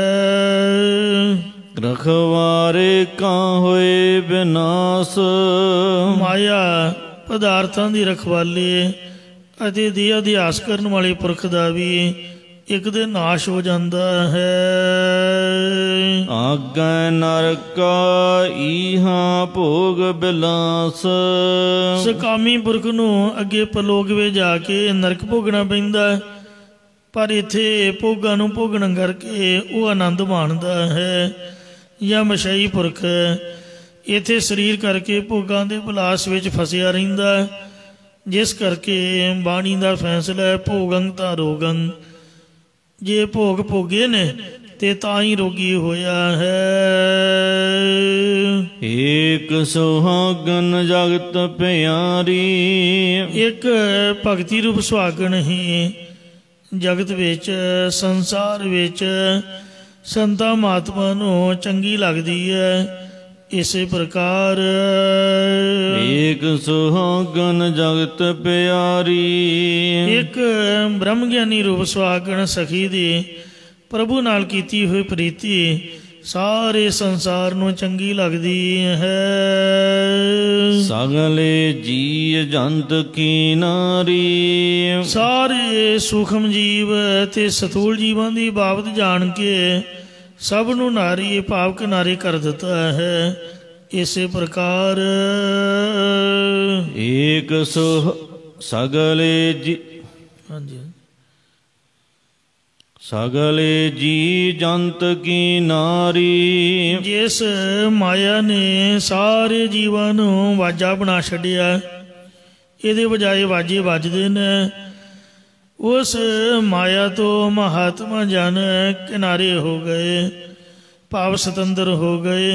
रखवारे का होए विनाश, माया पदार्थां दी रखवाले ਅਤੇ ਦੇਹ ਅਧਿਆਸ ਕਰਨ ਵਾਲੇ ਪੁਰਖ ਦਾ ਵੀ ਇੱਕ ਦਿਨ ਨਾਸ਼ ਹੋ ਜਾਂਦਾ ਹੈ। ਆਗੈ ਨਰਕ ਈਹਾ ਭੋਗ ਬਿਲਾਸ, ਸਕਾਮੀ ਪੁਰਖ ਨੂੰ ਅੱਗੇ ਪਰਲੋਕ ਵਿੱਚ ਜਾ ਕੇ ਨਰਕ ਭੋਗਣਾ ਪੈਂਦਾ, ਪਰ ਇੱਥੇ ਭੋਗਾਂ ਨੂੰ ਭੋਗਣ ਕਰਕੇ ਉਹ ਆਨੰਦ ਮਾਣਦਾ ਹੈ। ਜਾਂ ਮਸ਼ਈ ਪੁਰਖ ਇੱਥੇ ਸਰੀਰ ਕਰਕੇ ਭੋਗਾਂ ਦੇ ਬਿਲਾਸ ਵਿੱਚ ਫਸਿਆ ਰਹਿੰਦਾ, जिस करके बाणी का फैसला है भोगं तां रोगं, जे भोग भोगे ने ते तां ही रोगी होया है। एक सुहागन जगत प्यारी, एक भगती रूप सुहागन ही जगत विच संसार विच संतां महात्मा नूं चंगी लगदी है। इस प्रकार एक सुहागन जगत प्यारी, एक ब्रह्म ज्ञानी रूप सुहागन सखी दी प्रभु नाल कीती हुई प्रीति सारे संसार नूं चंगी लगदी है। सगले जी जंत की नारी, सारे सूक्ष्म जीव ते स्थूल जीवां दी बाबत जान के सब नूं नारी भाव किनारे कर दिता है। इस प्रकार एक सगले जी, हाँ जी, सगले जी जंत की नारी, जिस माया ने सारे जीवां नूं वाजा बना छड्डिया, इहदे बजाए वाजे वजदे ने, उस माया तो महात्मा जन किनारे हो गए, भाव स्वतंत्र हो गए,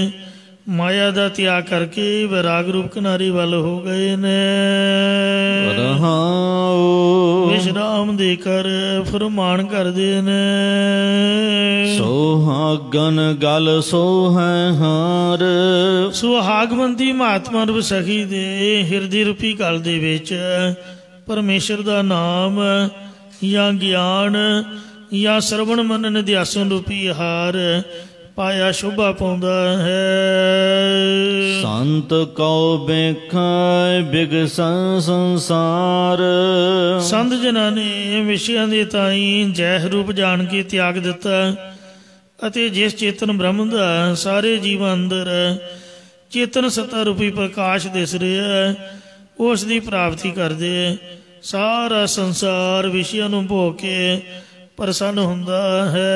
माया का त्याग करके वैराग रूप किनारे वाल हो गए ने। विश्राम देकर फरमान करदे ने। सुहागन गल सोहै हार, सुहागवंती महात्मा रूप सखी दे हिरदे रूपी गल दे विच परमेश्वर का नाम या ज्ञान या श्रवण मनन अध्यासन रूपी हार पाया शोभा पाउंदा है। संत कौ बेखै बिगसै संसार, संत जना ने विषयां दे ताई जैह रूप जान के त्याग दिता ਅਤੇ जिस चेतन ब्रह्म ਦਾ सारे जीवां अंदर चेतन सत्ता रूपी प्रकाश दिस ਰਿਹਾ ਉਸ ਦੀ ਪ੍ਰਾਪਤੀ ਕਰਦੇ सारा संसार विषयां नूं भोग के प्रसन्न हुंदा है।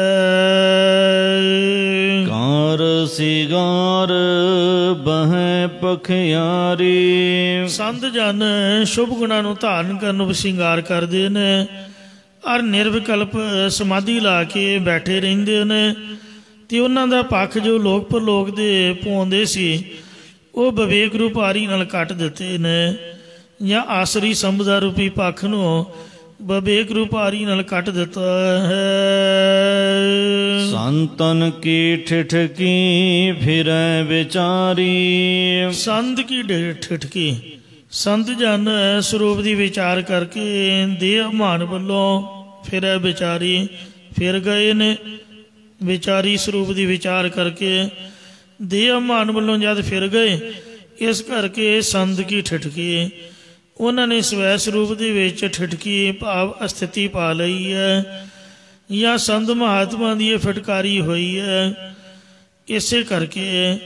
कार सिगार बहै पखियारी, संत जन शुभ गुणां नूं धारण करन नूं श्रृंगार करदे ने और निर्विकल्प समाधि ला के बैठे रहिंदे ने ते उन्हां दा पक्ष जो लोक परलोक दे पाउंदे सी ਉਹ ਵਿਵੇਕ ਰੂਪ ਆਰੀ ਨਾਲ ਕੱਟ ਦਿੱਤੇ ਨੇ ਜਾਂ ਆਸਰੀ ਸੰਬਦਾ ਰੂਪੀ ਪੱਖ ਨੂੰ ਬਵੇਕ ਰੂਪਾਰੀ ਨਾਲ ਕੱਟ ਦਿੱਤਾ ਹੈ। ਸੰਤਨ ਕੀ ਠਿਠਕੀ ਫਿਰੈ ਵਿਚਾਰੀ, ਸੰਤ ਕੀ ਠਿਠਕੀ, ਸੰਤ ਜਨ ਸਰੂਪ ਦੀ ਵਿਚਾਰ ਕਰਕੇ ਦੇਹ ਅਭਿਮਾਨ ਵੱਲੋਂ ਫਿਰੈ ਵਿਚਾਰੀ, ਫਿਰ ਗਏ ਨੇ। ਵਿਚਾਰੀ ਸਰੂਪ ਦੀ ਵਿਚਾਰ ਕਰਕੇ ਦੇਹ ਅਭਿਮਾਨ ਵੱਲੋਂ ਜਦ ਫਿਰ ਗਏ, ਇਸ ਕਰਕੇ ਸੰਤ ਕੀ ਠਿਠਕੀ, ਉਹਨਾਂ ਨੇ ਸਵੈ ਸਰੂਪ ਦੇ ਵਿੱਚ ਠਿਠਕੀ ਭਾਵ ਅਸਥਿਤੀ ਪਾ ਲਈ ਹੈ, ਜਾਂ ਸੰਤ ਮਹਾਤਮਾ ਦੀ ਇਹ ਫਟਕਾਰੀ ਹੋਈ ਹੈ। ਇਸੇ ਕਰਕੇ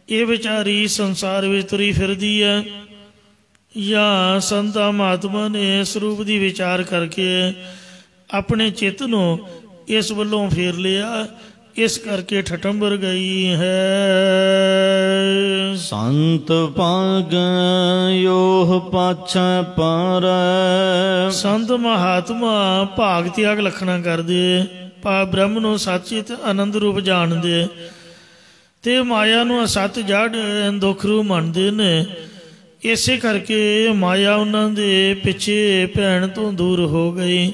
ਇਹ ਵਿਚਾਰੀ ਸੰਸਾਰ ਵਿੱਚ ਤੁਰੀ ਫਿਰਦੀ ਹੈ, ਜਾਂ ਸੰਤਾਂ ਮਹਾਤਮਾ ਨੇ ਸਰੂਪ ਦੀ ਵਿਚਾਰ ਕਰਕੇ ਆਪਣੇ ਚਿੱਤ ਨੂੰ ਇਸ ਵੱਲੋਂ ਫੇਰ ਲਿਆ, ਇਸ ਕਰਕੇ ਠਠੰਬਰ ਗਈ ਹੈ। ਸੰਤ ਭਾਗ ਯੋਹ ਪਾਛੈ ਪਰ, ਸੰਤ ਮਹਾਤਮਾ ਭਾਗ ਤਿਆਗ ਲਖਣਾ ਕਰਦੇ, ਪਾ ਬ੍ਰਹਮ ਨੂੰ ਸੱਚੇ ਤੇ ਆਨੰਦ ਰੂਪ ਜਾਣਦੇ, ਤੇ ਮਾਇਆ ਨੂੰ ਅਸਤ ਜੜ ਦੁੱਖ ਰੂਪ ਮੰਨਦੇ ਨੇ। ਇਸੇ ਕਰਕੇ ਮਾਇਆ ਉਹਨਾਂ ਦੇ ਪਿੱਛੇ ਭੈਣ ਤੋਂ ਦੂਰ ਹੋ ਗਈ,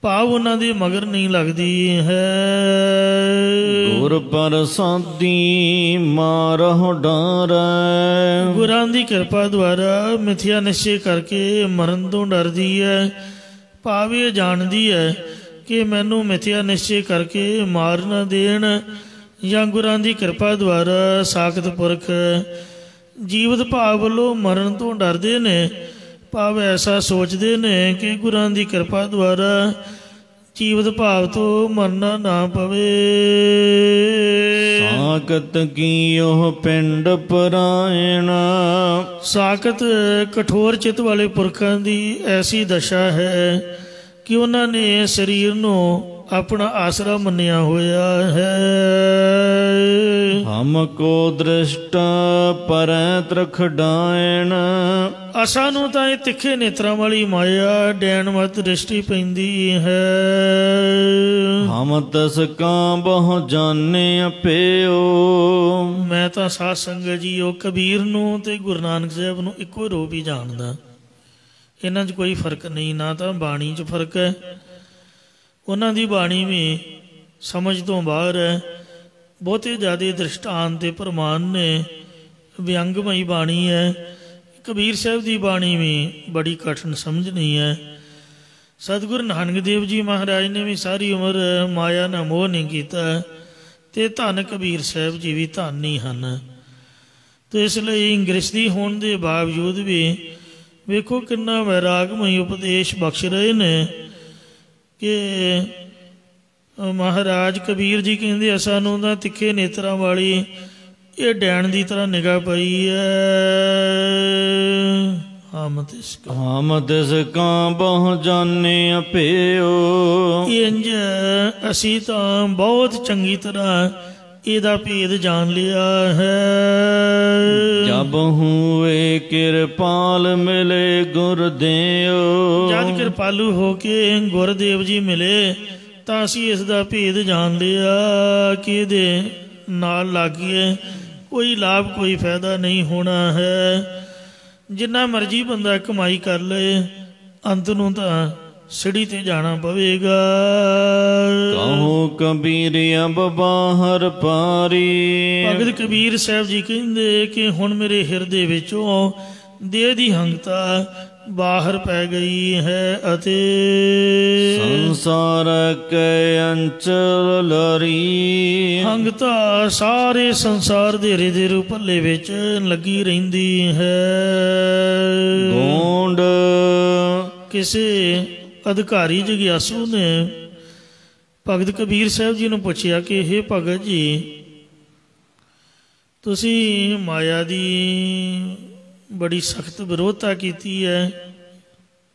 ਭਾਵ ਉਹਨਾਂ ਦੀ ਮਗਰ ਨਹੀਂ ਲੱਗਦੀ ਹੈ। ਗੁਰ ਪ੍ਰਸਾਦੀ ਮਾਰਹੁ ਡਰੈ, ਗੁਰਾਂ ਦੀ ਕਿਰਪਾ ਦੁਆਰਾ ਮਿਥਿਆ ਨਿਸ਼ਚੇ ਕਰਕੇ ਮਰਨ ਤੋਂ ਡਰਦੀ ਹੈ, ਭਾਵ ਇਹ ਜਾਣਦੀ ਹੈ ਕਿ ਮੈਨੂੰ ਮਿਥਿਆ ਨਿਸ਼ਚੇ ਕਰਕੇ ਮਾਰ ਨਾ ਦੇਣ, ਜਾਂ ਗੁਰਾਂ ਦੀ ਕਿਰਪਾ ਦੁਆਰਾ ਸਾਖਤ ਪੁਰਖ ਜੀਵਤ ਭਾਵ ਵੱਲੋਂ ਮਰਨ ਤੋਂ ਡਰਦੇ ਨੇ, ਭਾਵ ਐਸਾ ਸੋਚਦੇ ਨੇ ਕਿ ਗੁਰਾਂ ਦੀ ਕਿਰਪਾ ਦੁਆਰਾ ਜੀਵਤ ਭਾਵ ਤੋਂ ਮਰਨਾ ਨਾ ਪਵੇ। ਸਾਕਤ ਕੀਓ ਪਿੰਡ ਪਰਾਇਣ, ਸਾਕਤ ਕਠੋਰ ਚਿੱਤ ਵਾਲੇ ਪੁਰਖਾਂ ਦੀ ਐਸੀ ਦਸ਼ਾ ਹੈ ਕਿ ਉਹਨਾਂ ਨੇ ਸਰੀਰ ਨੂੰ ਆਪਣਾ ਆਸਰਾ ਮੰਨਿਆ ਹੋਇਆ ਹੈ। ਹਮ ਕੋ ਦ੍ਰਿਸ਼ਟ ਪਰੈ ਤਰਖ ਡਾਇਣ, ਅਸਾਂ ਨੂੰ ਤਾਂ ਇਹ ਤਿੱਖੇ ਨੇਤਰਾਂ ਵਾਲੀ ਮਾਇਆ ਡੈਣ ਮਤ ਦ੍ਰਿਸ਼ਟੀ ਪੈਂਦੀ ਹੈ। ਹਮ ਤਸ ਕਾ ਬਹੁ ਜਾਣੇ ਅਪਿਓ, ਮੈਂ ਤਾਂ ਸਾਧ ਸੰਗਤ ਜੀ ਉਹ ਕਬੀਰ ਨੂੰ ਤੇ ਗੁਰੂ ਨਾਨਕ ਸਾਹਿਬ ਨੂੰ ਇੱਕੋ ਰੂਪ ਹੀ ਜਾਣਦਾ, ਇਹਨਾਂ 'ਚ ਕੋਈ ਫਰਕ ਨਹੀਂ। ਨਾ ਤਾਂ ਬਾਣੀ 'ਚ ਫਰਕ ਹੈ, ਉਹਨਾਂ ਦੀ ਬਾਣੀ ਵੀ ਸਮਝ ਤੋਂ ਬਾਹਰ ਹੈ, ਬਹੁਤੇ ਜ਼ਿਆਦਾ ਦ੍ਰਿਸ਼ਟਾਂਤ ਤੇ ਪ੍ਰਮਾਣ ਨੇ, ਵਿਅੰਗਮਈ ਬਾਣੀ ਹੈ। ਕਬੀਰ ਸਾਹਿਬ ਦੀ ਬਾਣੀ ਵੀ ਬੜੀ ਕਠਿਨ ਸਮਝਣੀ ਹੈ। ਸਤਿਗੁਰੂ ਨਾਨਕ ਦੇਵ ਜੀ ਮਹਾਰਾਜ ਨੇ ਵੀ ਸਾਰੀ ਉਮਰ ਮਾਇਆ ਨਾਲ ਮੋਹ ਨਹੀਂ ਕੀਤਾ, ਤੇ ਧੰਨ ਕਬੀਰ ਸਾਹਿਬ ਜੀ ਵੀ ਧੰਨ ਹੀ ਹਨ। ਤੇ ਇਸ ਲਈ ਗ੍ਰਸਤੀ ਹੋਣ ਦੇ ਬਾਵਜੂਦ ਵੀ ਵੇਖੋ ਕਿੰਨਾ ਵੈਰਾਗਮਈ ਉਪਦੇਸ਼ ਬਖਸ਼ ਰਹੇ ਨੇ ਕਿ ਮਹਾਰਾਜ ਕਬੀਰ ਜੀ ਕਹਿੰਦੇ ਸਾਨੂੰ ਤਾਂ ਤਿੱਖੇ ਨੇਤਰਾਂ ਵਾਲੀ ਇਹ ਡੈਣ ਦੀ ਤਰ੍ਹਾਂ ਨਿਗਾਹ ਪਈ ਹੈ। ਹਮ ਤਿਸ ਕਾ ਬਹੁ ਜਾਣੇ ਅਪਿਓ, ਇੰਝ ਅਸੀਂ ਤਾਂ ਬਹੁਤ ਚੰਗੀ ਤਰ੍ਹਾਂ ਇਹਦਾ ਭੇਦ ਜਾਣ ਲਿਆ ਹੈ। ਜਬ ਹੂਏ ਕਿਰਪਾਲ ਮਿਲੇ ਗੁਰਦੇਵ, ਜਦ ਕਿਰਪਾਲੂ ਹੋ ਕੇ ਗੁਰਦੇਵ ਜੀ ਮਿਲੇ ਤਾਂ ਅਸੀਂ ਇਸ ਦਾ ਭੇਦ ਜਾਣ ਲਿਆ ਕਿ ਇਹਦੇ ਨਾਲ ਲਾਗੀਏ ਕੋਈ ਲਾਭ ਕੋਈ ਫਾਇਦਾ ਨਹੀਂ ਹੋਣਾ ਹੈ। ਜਿੰਨਾ ਮਰਜ਼ੀ ਬੰਦਾ ਕਮਾਈ ਕਰ ਲਏ, ਅੰਤ ਨੂੰ ਤਾਂ ਸਿੜੀ ਤੇ ਜਾਣਾ ਪਵੇਗਾ। ਕਹੋ ਕਬੀਰ ਅਬ ਬਾਹਰ ਪਾਰੀ, ਭਗਤ ਕਬੀਰ ਸਾਹਿਬ ਜੀ ਕਹਿੰਦੇ ਕਿ ਹੁਣ ਮੇਰੇ ਹਿਰਦੇ ਵਿੱਚੋਂ ਦੇਹ ਦੀ ਹੰਗਤਾ ਬਾਹਰ ਪੈ ਗਈ ਹੈ, ਅਤੇ ਸੰਸਾਰ ਕੈ ਅੰਚਲ ਲਰੀ, ਹੰਗਤਾ ਸਾਰੇ ਸੰਸਾਰ ਦੇ ਹਿਰਦੇ ਰੂ ਪੱਲੇ ਵਿੱਚ ਲੱਗੀ ਰਹਿੰਦੀ ਹੈ। ਗੋਂਡ ਕਿਸੇ ਅਧਿਕਾਰੀ ਜਗਿਆਸੂ ਨੇ ਭਗਤ ਕਬੀਰ ਸਾਹਿਬ ਜੀ ਨੂੰ ਪੁੱਛਿਆ ਕਿ ਹੇ ਭਗਤ ਜੀ, ਤੁਸੀਂ ਮਾਇਆ ਦੀ ਬੜੀ ਸਖਤ ਵਿਰੋਧਤਾ ਕੀਤੀ ਹੈ,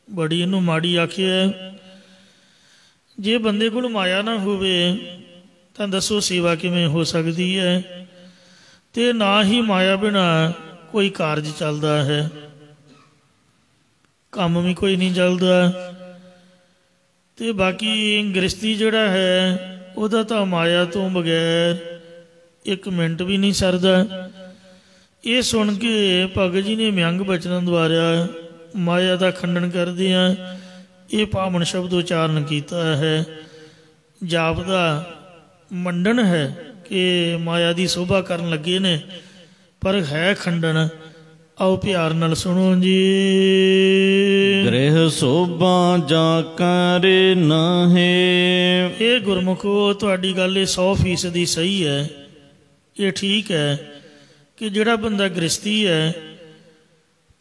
ਬੜੀ ਇਹਨੂੰ ਮਾੜੀ ਆਖਿਆ। ਜੇ ਬੰਦੇ ਕੋਲ ਮਾਇਆ ਨਾ ਹੋਵੇ ਤਾਂ ਦੱਸੋ ਸੇਵਾ ਕਿਵੇਂ ਹੋ ਸਕਦੀ ਹੈ? ਤੇ ਨਾ ਹੀ ਮਾਇਆ ਬਿਨਾਂ ਕੋਈ ਕਾਰਜ ਚੱਲਦਾ ਹੈ, ਕੰਮ ਵੀ ਕੋਈ ਨਹੀਂ ਚੱਲਦਾ। ਤੇ ਬਾਕੀ ਗ੍ਰਸਤੀ ਜਿਹੜਾ ਹੈ ਉਹਦਾ ਤਾਂ ਮਾਇਆ ਤੋਂ ਬਗੈਰ ਇੱਕ ਮਿੰਟ ਵੀ ਨਹੀਂ ਸਰਦਾ। ਇਹ ਸੁਣ ਕੇ ਭਗਤ ਜੀ ਨੇ ਵਿਅੰਗ ਬਚਨਾਂ ਦੁਆਰਾ ਮਾਇਆ ਦਾ ਖੰਡਨ ਕਰਦੇ ਆ ਇਹ ਪਾਵਨ ਸ਼ਬਦ ਉਚਾਰਨ ਕੀਤਾ ਹੈ। ਜਾਪ ਦਾ ਮੰਡਨ ਹੈ ਕਿ ਮਾਇਆ ਦੀ ਸ਼ੋਭਾ ਕਰਨ ਲੱਗੇ ਨੇ, ਪਰ ਹੈ ਖੰਡਨ। ਆਓ ਪਿਆਰ ਨਾਲ ਸੁਣੋ ਜੀ। ਗ੍ਰਹਿ ਸੋਭਾ ਜਾ ਕਰੇ ਨਾਹੇ। ਇਹ ਗੁਰਮੁਖੋ ਤੁਹਾਡੀ ਗੱਲ ਇਹ 100% ਸਹੀ ਹੈ। ਇਹ ਠੀਕ ਹੈ ਕਿ ਜਿਹੜਾ ਬੰਦਾ ਗ੍ਰਸਤੀ ਹੈ,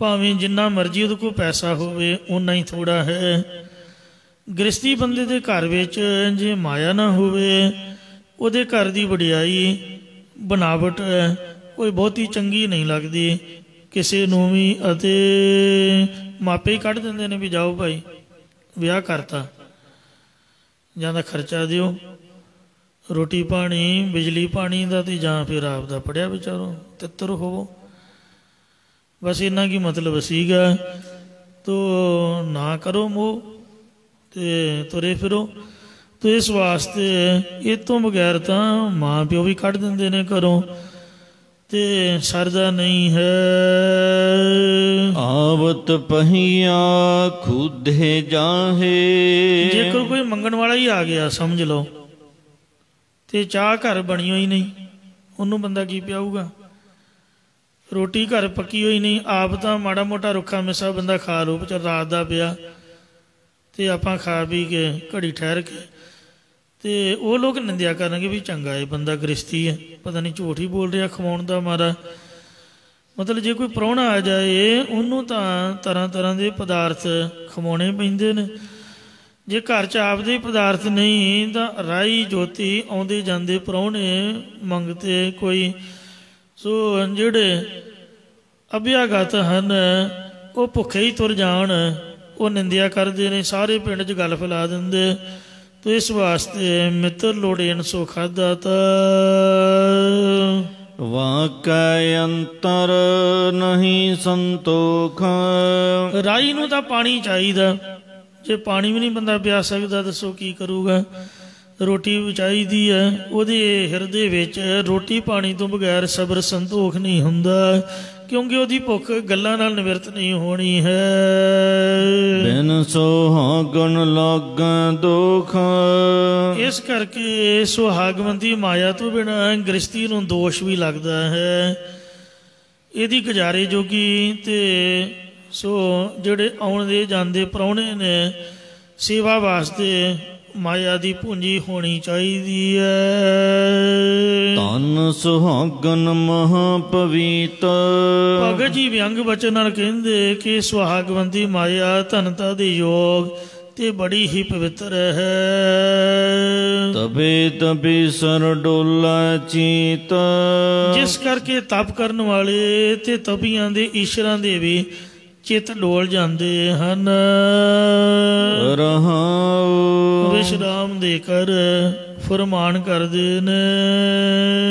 ਭਾਵੇਂ ਜਿੰਨਾ ਮਰਜ਼ੀ ਉਹਦੇ ਕੋਲ ਪੈਸਾ ਹੋਵੇ ਓਨਾ ਹੀ ਥੋੜ੍ਹਾ ਹੈ। ਗ੍ਰਸਤੀ ਬੰਦੇ ਦੇ ਘਰ ਵਿੱਚ ਜੇ ਮਾਇਆ ਨਾ ਹੋਵੇ, ਉਹਦੇ ਘਰ ਦੀ ਵਡਿਆਈ ਬਨਾਵਟ ਕੋਈ ਬਹੁਤੀ ਚੰਗੀ ਨਹੀਂ ਲੱਗਦੀ ਕਿਸੇ ਨੂੰ ਵੀ। ਅਤੇ ਮਾਪੇ ਹੀ ਕੱਢ ਦਿੰਦੇ ਨੇ ਵੀ ਜਾਓ ਭਾਈ ਵਿਆਹ ਕਰਤਾ, ਜਾਂ ਤਾਂ ਖਰਚਾ ਦਿਓ ਰੋਟੀ ਪਾਣੀ ਬਿਜਲੀ ਪਾਣੀ ਦਾ, ਅਤੇ ਜਾਂ ਫਿਰ ਆਪ ਦਾ ਪੜ੍ਹਿਆ ਵਿਚਾਰੋ ਤਿੱਤਰ ਹੋਵੋ। ਬਸ ਇੰਨਾ ਕੀ ਮਤਲਬ ਸੀਗਾ। ਤੋ ਨਾ ਕਰੋ ਮੋਹ ਅਤੇ ਤੁਰੇ ਫਿਰੋ। ਤੋ ਇਸ ਵਾਸਤੇ ਇਹ ਤੋਂ ਬਗੈਰ ਤਾਂ ਮਾਂ ਪਿਓ ਵੀ ਕੱਢ ਦਿੰਦੇ ਨੇ ਘਰੋਂ, ਤੇ ਸਰਦਾ ਨਹੀਂ ਹੈ। ਆਵਤ ਪਹੀਆ ਖੁਦੇ ਜਾਹੇ। ਜੇਕਰ ਕੋਈ ਮੰਗਣ ਵਾਲਾ ਹੀ ਆ ਗਿਆ ਸਮਝ ਲਓ, ਤੇ ਚਾਹ ਘਰ ਬਣੀ ਹੋਈ ਨਹੀਂ, ਉਹਨੂੰ ਬੰਦਾ ਕੀ ਪਿਆਊਗਾ? ਰੋਟੀ ਘਰ ਪੱਕੀ ਹੋਈ ਨਹੀਂ, ਆਪ ਤਾਂ ਮਾੜਾ ਮੋਟਾ ਰੁੱਖਾ ਮਿੱਸਾ ਬੰਦਾ ਖਾ ਲਓ, ਚੱਲ ਰਾਤ ਦਾ ਪਿਆ ਤੇ ਆਪਾਂ ਖਾ ਪੀ ਕੇ ਘੜੀ ਠਹਿਰ ਕੇ, ਤੇ ਉਹ ਲੋਕ ਨਿੰਦਿਆ ਕਰਨਗੇ ਵੀ ਚੰਗਾ ਇਹ ਬੰਦਾ ਗ੍ਰਸਤੀ ਹੈ, ਪਤਾ ਨਹੀਂ ਝੂਠ ਹੀ ਬੋਲ ਰਿਹਾ ਖਵਾਉਣ ਦਾ ਮਾਰਾ। ਮਤਲਬ ਜੇ ਕੋਈ ਪ੍ਰਾਹੁਣਾ ਆ ਜਾਏ ਉਹਨੂੰ ਤਾਂ ਤਰ੍ਹਾਂ ਤਰ੍ਹਾਂ ਦੇ ਪਦਾਰਥ ਖਵਾਉਣੇ ਪੈਂਦੇ ਨੇ। ਜੇ ਘਰ 'ਚ ਆਪਦੇ ਪਦਾਰਥ ਨਹੀਂ ਤਾਂ ਰਾਈ ਜੋਤੀ ਆਉਂਦੇ ਜਾਂਦੇ ਪ੍ਰਾਹੁਣੇ ਮੰਗਤੇ ਕੋਈ। ਸੋ ਜਿਹੜੇ ਅਭਿਆਗਤ ਹਨ ਉਹ ਭੁੱਖੇ ਹੀ ਤੁਰ ਜਾਣ, ਉਹ ਨਿੰਦਿਆ ਕਰਦੇ ਨੇ, ਸਾਰੇ ਪਿੰਡ 'ਚ ਗੱਲ ਫੈਲਾ ਦਿੰਦੇ। ਤੋ ਇਸ ਵਾਸਤੇ ਮਿੱਤਰ ਲੋੜੇਨ ਸੋ ਖਾਧਾ ਤਾ। ਵਾਕੈ ਅੰਤਰ ਨਹੀਂ ਸੰਤੋਖ। ਰਾਈ ਨੂੰ ਤਾਂ ਪਾਣੀ ਚਾਹੀਦਾ, ਜੇ ਪਾਣੀ ਵੀ ਨਹੀਂ ਬੰਦਾ ਪਿਆ ਸਕਦਾ ਦੱਸੋ ਕੀ ਕਰੂਗਾ? ਰੋਟੀ ਵੀ ਚਾਹੀਦੀ ਹੈ। ਉਹਦੇ ਹਿਰਦੇ ਵਿੱਚ ਰੋਟੀ ਪਾਣੀ ਤੋਂ ਬਗੈਰ ਸਬਰ ਸੰਤੋਖ ਨਹੀਂ ਹੁੰਦਾ, ਕਿਉਂਕਿ ਉਹਦੀ ਭੁੱਖ ਗੱਲਾਂ ਨਾਲ ਨਿਵਰਤ ਨਹੀਂ ਹੋਣੀ ਹੈ। ਬਿਨ ਸੁਹਾਗਣ ਲਾਗੈ ਦੁਖ। ਇਸ ਕਰਕੇ ਸੁਹਾਗਵੰਤੀ ਮਾਇਆ ਤੋਂ ਬਿਨਾਂ ਗ੍ਰਸਤੀ ਨੂੰ ਦੋਸ਼ ਵੀ ਲੱਗਦਾ ਹੈ, ਇਹਦੀ ਗੁਜ਼ਾਰੇ ਜੋਗੀ। ਤੇ ਸੋ ਜਿਹੜੇ ਆਉਣ ਜਾਂਦੇ ਪ੍ਰਾਹੁਣੇ ਨੇ ਸੇਵਾ ਵਾਸਤੇ ਮਾਇਆ ਦੀ ਪੂੰਜੀ ਹੋਣੀ ਚਾਹੀਦੀ ਹੈ। ਧਨ ਸੁਹਾਗਨ ਮਹਾ ਪਵਿੱਤ। ਭਗਤ ਜੀ ਵਿਅੰਗ ਬਚਨ ਨਾਲ ਕਹਿੰਦੇ ਕਿ ਸੁਹਾਗਵੰਤੀ ਮਾਇਆ ਧਨਤਾ ਦੇ ਯੋਗ ਤੇ ਬੜੀ ਹੀ ਪਵਿੱਤਰ ਹੈ। ਤਬੇ ਤਬੇ ਸਰ ਡੋਲਾ ਚੀਤ। ਜਿਸ ਕਰਕੇ ਤਪ ਕਰਨ ਵਾਲੇ ਤੇ ਤਪੀਆਂ ਦੇ ਈਸ਼ਰਾਂ ਦੇ ਵੀ ਚਿੱਤ ਡੋਲ ਜਾਂਦੇ ਹਨ। ਰਹਾਉ ਵਿਸ਼ਰਾਮ ਦੇ ਕਰ ਫਰਮਾਨ ਕਰਦੇ ਨੇ।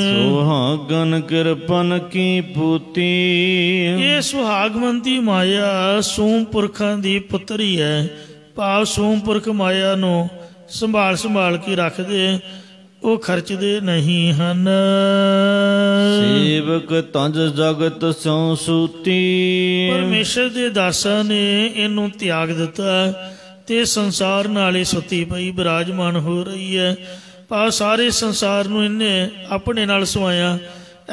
ਸੁਹਾਗਨ ਕਿਰਪਨ ਕੀ ਪੂਤੀ। ਇਹ ਸੁਹਾਗਵੰਤੀ ਮਾਇਆ ਸੋਮ ਪੁਰਖਾਂ ਦੀ ਪੁੱਤਰੀ ਹੈ। ਭਾਵ ਸੋਮ ਪੁਰਖ ਮਾਇਆ ਨੂੰ ਸੰਭਾਲ ਸੰਭਾਲ ਕੇ ਰੱਖਦੇ, ਉਹ ਖਰਚਦੇ ਨਹੀਂ ਹਨ। ਸੇਵਕ ਤਜ ਜਗਤ ਸੋ ਸੂਤੀ। ਪਰਮੇਸ਼ਰ ਦੇ ਦਾਸਾਂ ਨੇ ਇਹਨੂੰ ਤਿਆਗ ਦਿੱਤਾ ਤੇ ਸੰਸਾਰ ਨਾਲੇ ਸੁੱਤੀ ਪਈ ਬਿਰਾਜਮਾਨ ਹੋ ਰਹੀ ਹੈ। ਭਾਵ ਸਾਰੇ ਸੰਸਾਰ ਨੂੰ ਇਹਨੇ ਆਪਣੇ ਨਾਲ ਸਵਾਇਆ,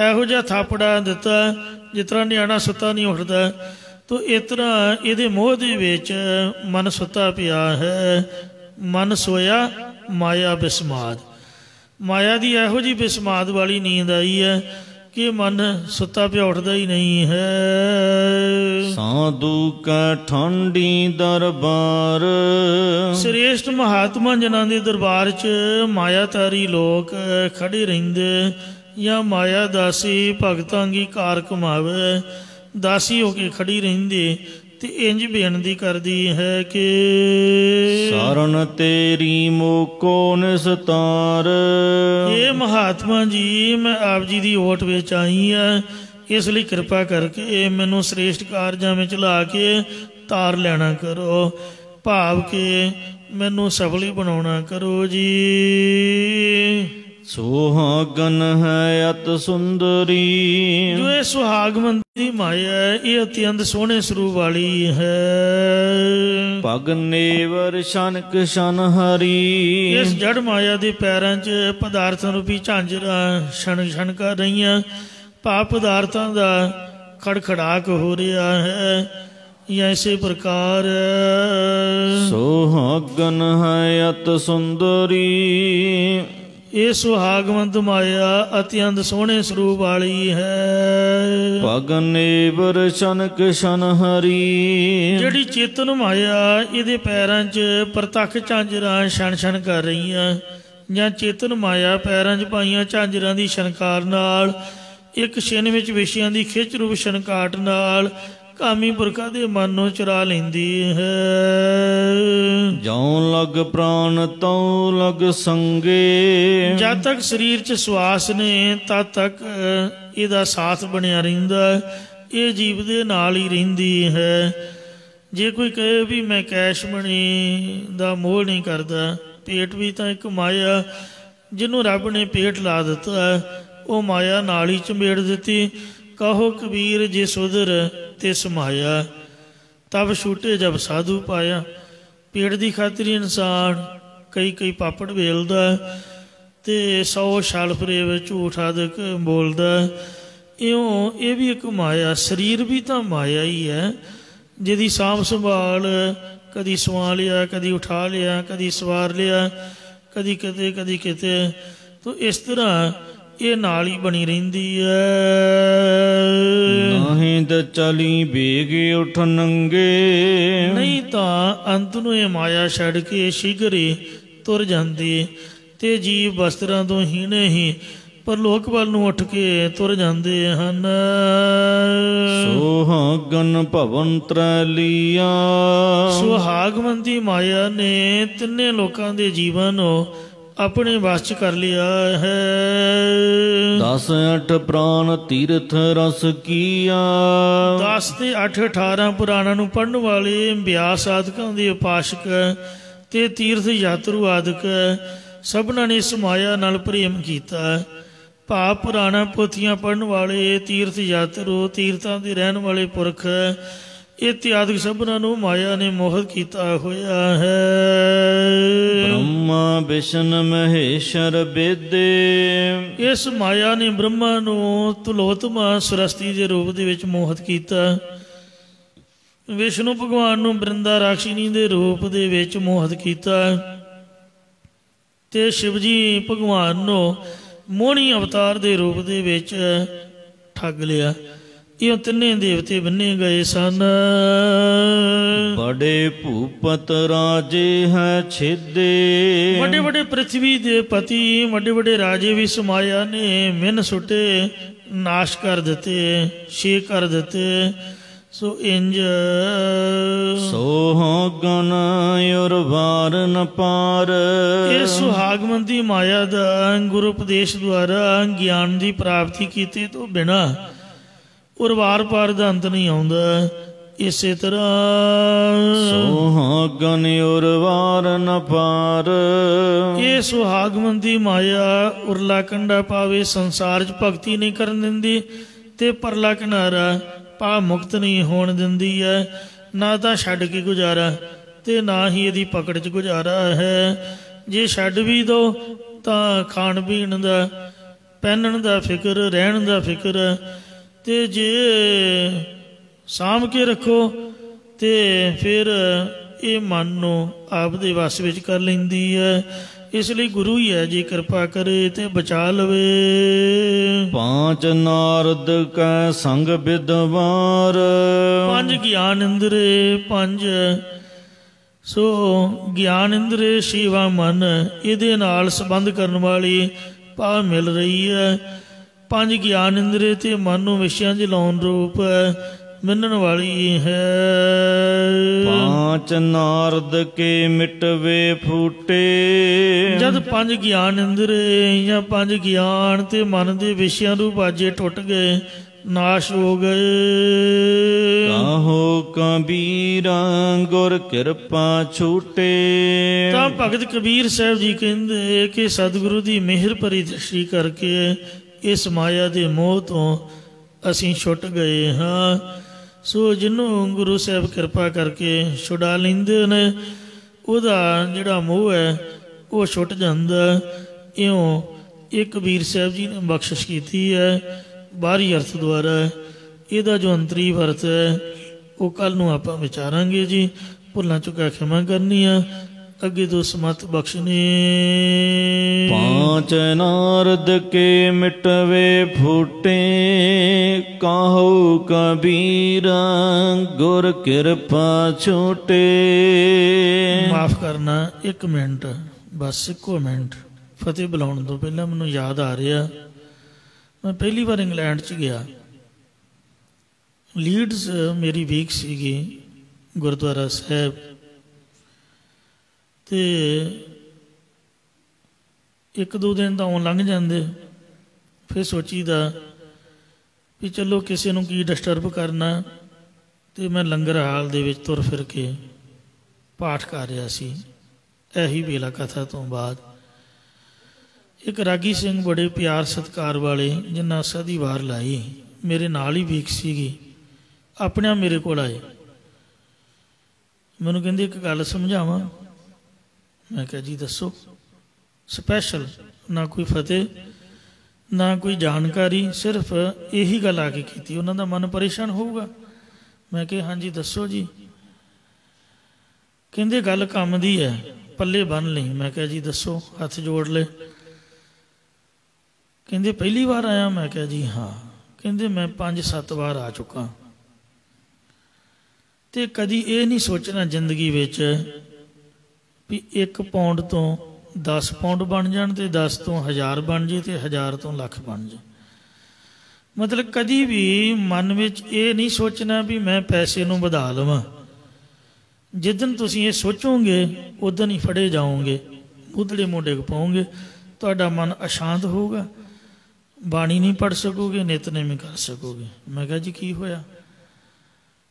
ਇਹੋ ਜਿਹਾ ਥਾਪੜਾ ਦਿੱਤਾ ਜਿਸ ਤਰ੍ਹਾਂ ਨਿਆਣਾ ਸੁੱਤਾ ਨਹੀਂ ਉੱਠਦਾ, ਤੋ ਇਸ ਤਰ੍ਹਾਂ ਇਹਦੇ ਮੋਹ ਦੇ ਵਿੱਚ ਮਨ ਸੁੱਤਾ ਪਿਆ ਹੈ। ਮਨ ਸੋਇਆ ਮਾਇਆ ਬਿਸਮਾਦ। ਮਾਇਆ ਦੀ ਇਹੋ ਜਿਹੀ ਬਿਸਮਾਦ ਵਾਲੀ ਨੀਂਦ ਆਈ ਹੈ ਕਿ ਮਨ ਸੁੱਤਾ ਪਿਆ ਉੱਠਦਾ ਹੀ ਨਹੀਂ ਹੈ। ਸਾਧੂ ਕਾ ਠੰਡੀ ਦਰਬਾਰ। ਸ੍ਰੇਸ਼ਟ ਮਹਾਤਮਾ ਜਨਾਂ ਦੇ ਦਰਬਾਰ 'ਚ ਮਾਇਆਧਾਰੀ ਲੋਕ ਖੜੇ ਰਹਿੰਦੇ, ਜਾਂ ਮਾਇਆ ਦਾਸੀ ਭਗਤਾਂ ਕੀ ਕਾਰ ਕਮਾਵੇ, ਦਾਸੀ ਹੋ ਕੇ ਖੜੀ ਰਹਿੰਦੀ ਤੇ ਇੰਜ ਬੇਨਤੀ ਕਰਦੀ ਹੈ ਕਿ ਸਰਨ ਤੇਰੀ ਮੋਕੋ ਨਿਸਤਾਰ। ਇਹ ਮਹਾਤਮਾ ਜੀ, ਮੈਂ ਆਪ ਜੀ ਦੀ ਓਟ ਵਿੱਚ ਆਈ ਹਾਂ, ਇਸ ਲਈ ਕਿਰਪਾ ਕਰਕੇ ਮੈਨੂੰ ਸ੍ਰੇਸ਼ਟ ਕਾਰਜਾਂ ਵਿੱਚ ਲਾ ਕੇ ਤਾਰ ਲੈਣਾ ਕਰੋ, ਭਾਵ ਕਿ ਮੈਨੂੰ ਸਫਲ ਹੀ ਬਣਾਉਣਾ ਕਰੋ ਜੀ। ਸੁਹਾਗਨ ਹੈ ਅਤ ਸੁੰਦਰੀ। ਜੋ ਇਹ ਸੁਹਾਗਮੰਦੀ ਮਾਇਆ ਹੈ, ਇਹ ਅਤਿਅੰਤ ਸੋਹਣੇ ਸਰੂਪ ਵਾਲੀ ਹੈ। ਪਗ ਨੇਵਰ ਛਨਕ ਸ਼ਨ ਹਰੀ। ਇਸ ਜੜ ਮਾਇਆ ਦੇ ਪੈਰਾਂ 'ਚ ਪਦਾਰਥਾਂ ਰੂਪੀ ਝਾਂਜਰਾਂ ਛਣ ਛਣ ਕਰ ਰਹੀਆਂ। ਭਾਵ ਪਦਾਰਥਾਂ ਦਾ ਖੜਖੜਾਕ ਹੋ ਰਿਹਾ ਹੈ। ਐਸੇ ਪ੍ਰਕਾਰ ਸੁਹਾਗਨ ਹੈ ਅਤ ਸੁੰਦਰੀ। ਇਹ ਸੁਹਾਗਵੰਤ ਮਾਇਆ ਅਤਿਅੰਤ ਸੋਹਣੇ ਸਰੂਪ ਵਾਲੀ ਹੈ। ਪਗ ਨੇਵਰ ਛਨਕ ਸ਼ਨ ਹਰੀ। ਜਿਹੜੀ ਚੇਤਨ ਮਾਇਆ ਇਹਦੇ ਪੈਰਾਂ 'ਚ ਪ੍ਰਤੱਖ ਝਾਂਜਰਾਂ ਛਣ ਛਣ ਕਰ ਰਹੀਆਂ। ਜਾਂ ਚੇਤਨ ਮਾਇਆ ਪੈਰਾਂ 'ਚ ਪਾਈਆਂ ਝਾਂਜਰਾਂ ਦੀ ਛਣਕਾਰ ਨਾਲ, ਇੱਕ ਛਿਨ ਵਿੱਚ ਵਿਸ਼ਿਆਂ ਦੀ ਖਿੱਚ ਰੂਪ ਛਣਕਾਟ ਨਾਲ ਕਾਮੀ ਪੁਰਖਾਂ ਦੇ ਮਨ ਨੂੰ ਚੁਰਾ ਲੈਂਦੀ ਹੈ। ਜਉ ਲਗ ਪ੍ਰਾਣ ਤਉ ਲਗ ਸੰਗੇ। ਜਦ ਤੱਕ ਸਰੀਰ 'ਚ ਸਵਾਸ ਨੇ ਤਦ ਤੱਕ ਇਹਦਾ ਸਾਥ ਬਣਿਆ ਰਹਿੰਦਾ। ਇਹ ਜੀਵ ਦੇ ਨਾਲ ਹੀ ਰਹਿੰਦੀ ਹੈ। ਜੇ ਕੋਈ ਕਹੇ ਵੀ ਮੈਂ ਕੈਸ਼ਮਣੀ ਦਾ ਮੋਹ ਨਹੀਂ ਕਰਦਾ, ਪੇਟ ਵੀ ਤਾਂ ਇੱਕ ਮਾਇਆ, ਜਿਹਨੂੰ ਰੱਬ ਨੇ ਪੇਟ ਲਾ ਦਿੱਤਾ, ਉਹ ਮਾਇਆ ਨਾਲ ਹੀ ਚੰਬੇੜ ਦਿੱਤੀ। ਕਹੋ ਕਬੀਰ ਜੇ ਸੁਧਰ ਤੇ ਸਮਾਇਆ, ਤਬ ਛੂਟੇ ਜਬ ਸਾਧੂ ਪਾਇਆ। ਪੇਟ ਦੀ ਖਾਤਰ ਇਨਸਾਨ ਕਈ ਪਾਪੜ ਵੇਲਦਾ ਤੇ 100 ਛਲ ਫਰੇਬ ਝੂਠ ਆਦਿਕ ਬੋਲਦਾ। ਇਉਂ ਇਹ ਵੀ ਇੱਕ ਮਾਇਆ। ਸਰੀਰ ਵੀ ਤਾਂ ਮਾਇਆ ਹੀ ਹੈ, ਜਿਹਦੀ ਸਾਂਭ ਸੰਭਾਲ ਕਦੀ ਸਵਾ ਲਿਆ, ਕਦੀ ਉਠਾ ਲਿਆ, ਕਦੀ ਸਵਾਰ ਲਿਆ, ਕਦੀ ਕਿਤੇ ਕਦੀ ਕਿਤੇ। ਤੋ ਇਸ ਤਰ੍ਹਾਂ ਇਹ ਨਾਲ ਹੀ ਬਣੀ ਰਹਿੰਦੀ ਹੈ। ਨਹੀਂ ਤਾਂ ਚਲੀ ਬੇਗ ਉਠ ਨੰਗੇ। ਨਹੀਂ ਤਾਂ ਅੰਤ ਨੂੰ ਇਹ ਮਾਇਆ ਛੱਡ ਕੇ ਸ਼ੀਘਰੇ ਤੁਰ ਜਾਂਦੀ ਤੇ ਜੀਵ ਵਸਤਰਾਂ ਤੋਂ ਹੀਣੇ ਹੀ ਪਰਲੋਕ ਵੱਲ ਨੂੰ ਉੱਠ ਕੇ ਤੁਰ ਜਾਂਦੇ ਹਨ। ਸੁਹਾਗਨ ਭਵਨ ਤ੍ਰੈ ਲੀਆ। ਸੁਹਾਗਵੰਤੀ ਮਾਇਆ ਨੇ ਤਿੰਨੇ ਲੋਕਾਂ ਦੇ ਜੀਵਨ ਨੂੰ ਆਪਣੇ ਵਸ 'ਚ ਕਰ ਲਿਆ ਹੈ। 10 8 ਪ੍ਰਾਨ ਤੀਰਥ ਰਸ ਕੀਆ। 10 ਤੇ 8 18 ਪੁਰਾਣਾਂ ਨੂੰ ਪੜ੍ਹਨ ਵਾਲੇ ਬਿਆਸ ਆਦਿਕਾਂ ਦੇ ਉਪਾਸਕ ਤੇ ਤੀਰਥ ਯਾਤਰੂ ਆਦਿਕ ਸਭਨਾਂ ਨੇ ਇਸ ਮਾਇਆ ਨਾਲ ਪ੍ਰੇਮ ਕੀਤਾ। ਭਾਵ ਪੁਰਾਣਾ ਪੋਥੀਆਂ ਪੜ੍ਹਨ ਵਾਲੇ ਤੀਰਥ ਯਾਤਰੂ, ਤੀਰਥਾਂ ਦੇ ਰਹਿਣ ਵਾਲੇ ਪੁਰਖ ਇਤਿਆਦਿਕ ਸਭਨਾਂ ਨੂੰ ਮਾਇਆ ਨੇ ਮੋਹਿਤ ਕੀਤਾ ਹੋਇਆ ਹੈ। ਬ੍ਰਹਮਾ ਵਿਸ਼ਨ ਮਹੇਸ਼ਰ ਬੇਦੇ। ਇਸ ਮਾਇਆ ਨੇ ਬ੍ਰਹਮਾ ਨੂੰ ਤੁਲੋਤਮਾ ਸਰਸਤੀ ਦੇ ਰੂਪ ਦੇ ਵਿੱਚ ਮੋਹਿਤ ਕੀਤਾ। ਵਿਸ਼ਨੂੰ ਭਗਵਾਨ ਨੂੰ ਬ੍ਰਿੰਦਾ ਰਾਕਸ਼ਿਨੀ ਦੇ ਰੂਪ ਦੇ ਵਿੱਚ ਮੋਹਿਤ ਕੀਤਾ ਤੇ ਸ਼ਿਵਜੀ ਭਗਵਾਨ ਨੂੰ ਮੋਹਣੀ ਅਵਤਾਰ ਦੇ ਰੂਪ ਦੇ ਵਿੱਚ ਠੱਗ ਲਿਆ। ਇਹ ਤਿੰਨੇ ਦੇਵਤੇ ਬੰਨੇ ਗਏ ਸਨ। ਬੜੇ ਭੂਪਤ ਰਾਜੇ ਹੈ ਛੇਦੇ। ਵੱਡੇ ਵੱਡੇ ਪ੍ਰਿਥਵੀ ਦੇ ਪਤੀ, ਵੱਡੇ ਵੱਡੇ ਰਾਜੇ ਵੀ ਸਮਾਇਆ ਨੇ ਮਿੰਨ ਸੁੱਟੇ, ਨਾਸ਼ ਕਰ ਦਿੱਤੇ, ਛੇ ਕਰ ਦਿੱਤੇ। ਸੋ ਇੰਜ ਸੁਹਾਗਨ ਉਰਵਾਰ ਨ ਪਾਰ। ਇਹ ਸੁਹਾਗਮੰਦੀ ਮਾਇਆ ਦਾ ਗੁਰੂ ਉਪਦੇਸ਼ ਦੁਆਰਾ ਗਿਆਨ ਦੀ ਪ੍ਰਾਪਤੀ ਕੀਤੇ ਤੋਂ ਬਿਨਾਂ ਉਰਵਾਰ ਪਾਰ ਦਾ ਅੰਤ ਨਹੀਂ ਆਉਂਦਾ। ਇਸੇ ਤਰ੍ਹਾਂ ਸੁਹਾਗਨ ਉਰਵਾਰ ਨ ਪਾਰ। ਇਹ ਸੁਹਾਗਮੰਦੀ ਮਾਇਆ ਉਰਲਾ ਕੰਡਾ ਪਾਵੇ, ਸੰਸਾਰ 'ਚ ਭਗਤੀ ਨਹੀਂ ਕਰਨ ਦਿੰਦੀ ਤੇ ਪਰਲਾ ਕਿਨਾਰਾ ਪਾ ਮੁਕਤ ਨਹੀਂ ਹੋਣ ਦਿੰਦੀ ਹੈ। ਨਾ ਤਾਂ ਛੱਡ ਕੇ ਗੁਜ਼ਾਰਾ ਤੇ ਨਾ ਹੀ ਇਹਦੀ ਪਕੜ 'ਚ ਗੁਜ਼ਾਰਾ ਹੈ। ਜੇ ਛੱਡ ਵੀ ਦੋ ਤਾਂ ਖਾਣ ਪੀਣ ਦਾ, ਪਹਿਨਣ ਦਾ ਫਿਕਰ, ਰਹਿਣ ਦਾ ਫਿਕਰ, ਤੇ ਜੇ ਸਾਂਭ ਕੇ ਰੱਖੋ ਤੇ ਫਿਰ ਇਹ ਮਨ ਨੂੰ ਆਪ ਦੇ ਵਸ ਵਿੱਚ ਕਰ ਲੈਂਦੀ ਹੈ। ਇਸ ਲਈ ਗੁਰੂ ਹੀ ਹੈ ਜੇ ਕਿਰਪਾ ਕਰੇ ਤੇ ਬਚਾ ਲਵੇ। 5 ਨਾਰਦ ਕੈ ਸੰਗ ਬਿਦਵਾਰ। 5 ਗਿਆਨ ਇੰਦਰੇ, 5 ਸੋ ਗਿਆਨ ਇੰਦਰੇ ਸ਼ਿਵਾ ਮਨ, ਇਹਦੇ ਨਾਲ ਸੰਬੰਧ ਕਰਨ ਵਾਲੀ ਭਾਵ ਮਿਲ ਰਹੀ ਹੈ। 5 ਗਿਆਨ ਇੰਦਰੇ ਤੇ ਮਨ ਨੂੰ ਵਿਸ਼ਿਆਂ 'ਚ ਲਾਉਣ ਰੂਪ ਮਿਲਣ ਵਾਲੀ ਹੈ। 5 ਨਾਰਦ ਕੇ ਮਿਟਵੇ ਫੂਟੇ। ਜਦ 5 ਗਿਆਨ ਇੰਦਰੇ ਜਾਂ 5 ਗਿਆਨ ਤੇ ਮਨ ਦੇ ਵਿਸ਼ਿਆਂ ਨੂੰ ਬਾਜੇ ਟੁੱਟ ਗਏ नाश हो गए। काहो कबीरा गुर किरपा छूटे। ਤਾਂ ਭਗਤ ਕਬੀਰ ਸਾਹਿਬ ਜੀ ਕਹਿੰਦੇ ਕਿ ਸਤਿਗੁਰੂ ਦੀ ਮਿਹਰ ਭਰੀ ਦ੍ਰਿਸ਼ਟੀ ਕਰਕੇ ਇਸ ਮਾਇਆ ਦੇ ਮੋਹ ਤੋਂ ਅਸੀਂ ਛੁੱਟ ਗਏ ਹਾਂ। ਸੋ ਜਿਹਨੂੰ ਗੁਰੂ ਸਾਹਿਬ ਕਿਰਪਾ ਕਰਕੇ ਛੁਡਾ ਲੈਂਦੇ ਨੇ ਉਹਦਾ ਜਿਹੜਾ ਮੋਹ ਹੈ ਉਹ ਛੁੱਟ ਜਾਂਦਾ। ਇਉਂ ਇਹ ਕਬੀਰ ਸਾਹਿਬ ਜੀ ਨੇ ਬਖਸ਼ਿਸ਼ ਕੀਤੀ ਹੈ ਬਾਹਰੀ ਅਰਥ ਦੁਆਰਾ। ਇਹਦਾ ਜੋ ਅੰਤਰੀ ਅਰਥ ਹੈ ਉਹ ਕੱਲ੍ਹ ਨੂੰ ਆਪਾਂ ਵਿਚਾਰਾਂਗੇ ਜੀ। ਭੁੱਲਾਂ ਚੁੱਕਾ ਖਿਮਾ ਕਰਨੀ ਆ, ਅੱਗੇ ਤੋਂ ਸਮਤ ਬਖਸ਼ਣੀ। पांच नारद के मिटवे फूटे, काहू कबीरा गुर किरपा छूटे। माफ करना एक मिनट, बस इको मिनट। फतेह बुलाने तो पहला मैनू याद आ रहा, मैं पहली बार इंग्लैंड च गया। लीड्स मेरी वीक सीगी गुरुद्वारा साहब, तो एक दो दिन तो आउन लंघ जाते, फिर सोचीदा भी चलो किसी को की डिस्टर्ब करना। तो मैं लंगर हाल दे विच तुर फिर के पाठ कर रहा सी। यही बेला कथा तो बाद एक रागी सिंह बड़े प्यार सत्कार वाले जिन्ना सदी वार लाई मेरे नाल ही वीक सीगी, अपने मेरे को आए। मैनू कहंदे एक गल समझावां। मैं कहा जी दसो। स्पैशल ना कोई फतेह ना कोई जानकारी, सिर्फ यही गल आके की। उन्होंने मन परेशान होगा। मैं कहा हाँ जी दसो जी। कहते गल काम दी है, पल्ले बन ली। मैं कहा जी दसो, हथ जोड़ ले। कहते पहली बार आया? मैं कहा जी हाँ। कहते मैं 5-7 बार आ चुका, तो कदी ये नहीं सोचना जिंदगी विच भी 1 पाउंड तो 10 पाउंड बन जान, तो 10 तो 1000 बन जाए, तो 1000 तो लख बन जाए। मतलब कदी भी मन में ये नहीं सोचना भी मैं पैसे नूं वधा लवां। जिदन तुसीं ये सोचोगे उदन ही फड़े जाओगे, मुदड़े मोढे पाओगे, तुहाडा मन अशांत होगा, बाणी नहीं पढ़ सकोगे, नितनेम कर सकोगे। मैं कहा जी की होया?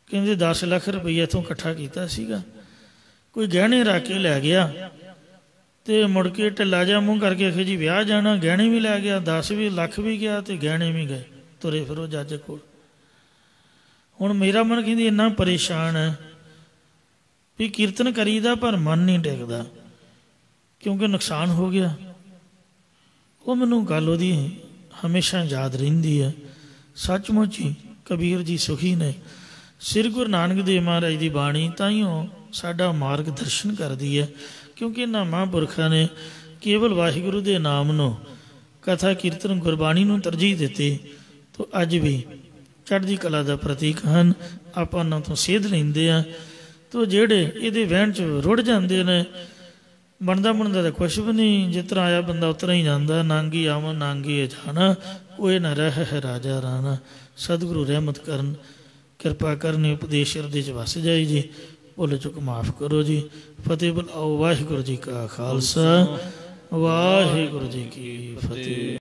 कहते 10 लाख रुपया इथों इकट्ठा किया सीगा, कोई गहने रख के लै गया, तो मुड़ के ढिला जा मूँह करके आखे जी विआह जाना, गहने भी लै गया, 10 भी लख भी गया, तो गहने भी गए, तुरे फिरो जज कोल। हुण मेरा मन कहती इन्ना परेशान है भी कीर्तन करीदा पर मन नहीं टिकदा, क्योंकि नुकसान हो गया। वो मैनू गल उहदी हमेशा याद रहिंदी है। सचमुच ही कबीर जी सुखी ने। श्री गुरु नानक देव महाराज की बाणी ताइयों साडा मार्ग दर्शन करती है, क्योंकि इन्हां महापुरखों ने केवल वाहिगुरु के नाम नूं, कथा कीर्तन गुरबाणी नूं तरजीह दिती। तो अज भी चढ़दी कला का प्रतीक हैं, आपां उन्हां तों सेध लैंदे आ। तो जेड़े इहदे वहण च रुड़ जांदे ने, बनदा बनदा तो कुछ भी नहीं, जिस तरह आया बंदा उतरा ही जाता। नांगी आवन नांगी जाना, कोई न रह है राजा राना। सतगुरु रहमत करन, किरपा करनी, उपदेश हृदय च वस जाए जी। भुल चुक माफ़ करो जी। फतेह बुलाओ। वाहिगुरू जी का खालसा, वाहिगुरू जी की फतेह।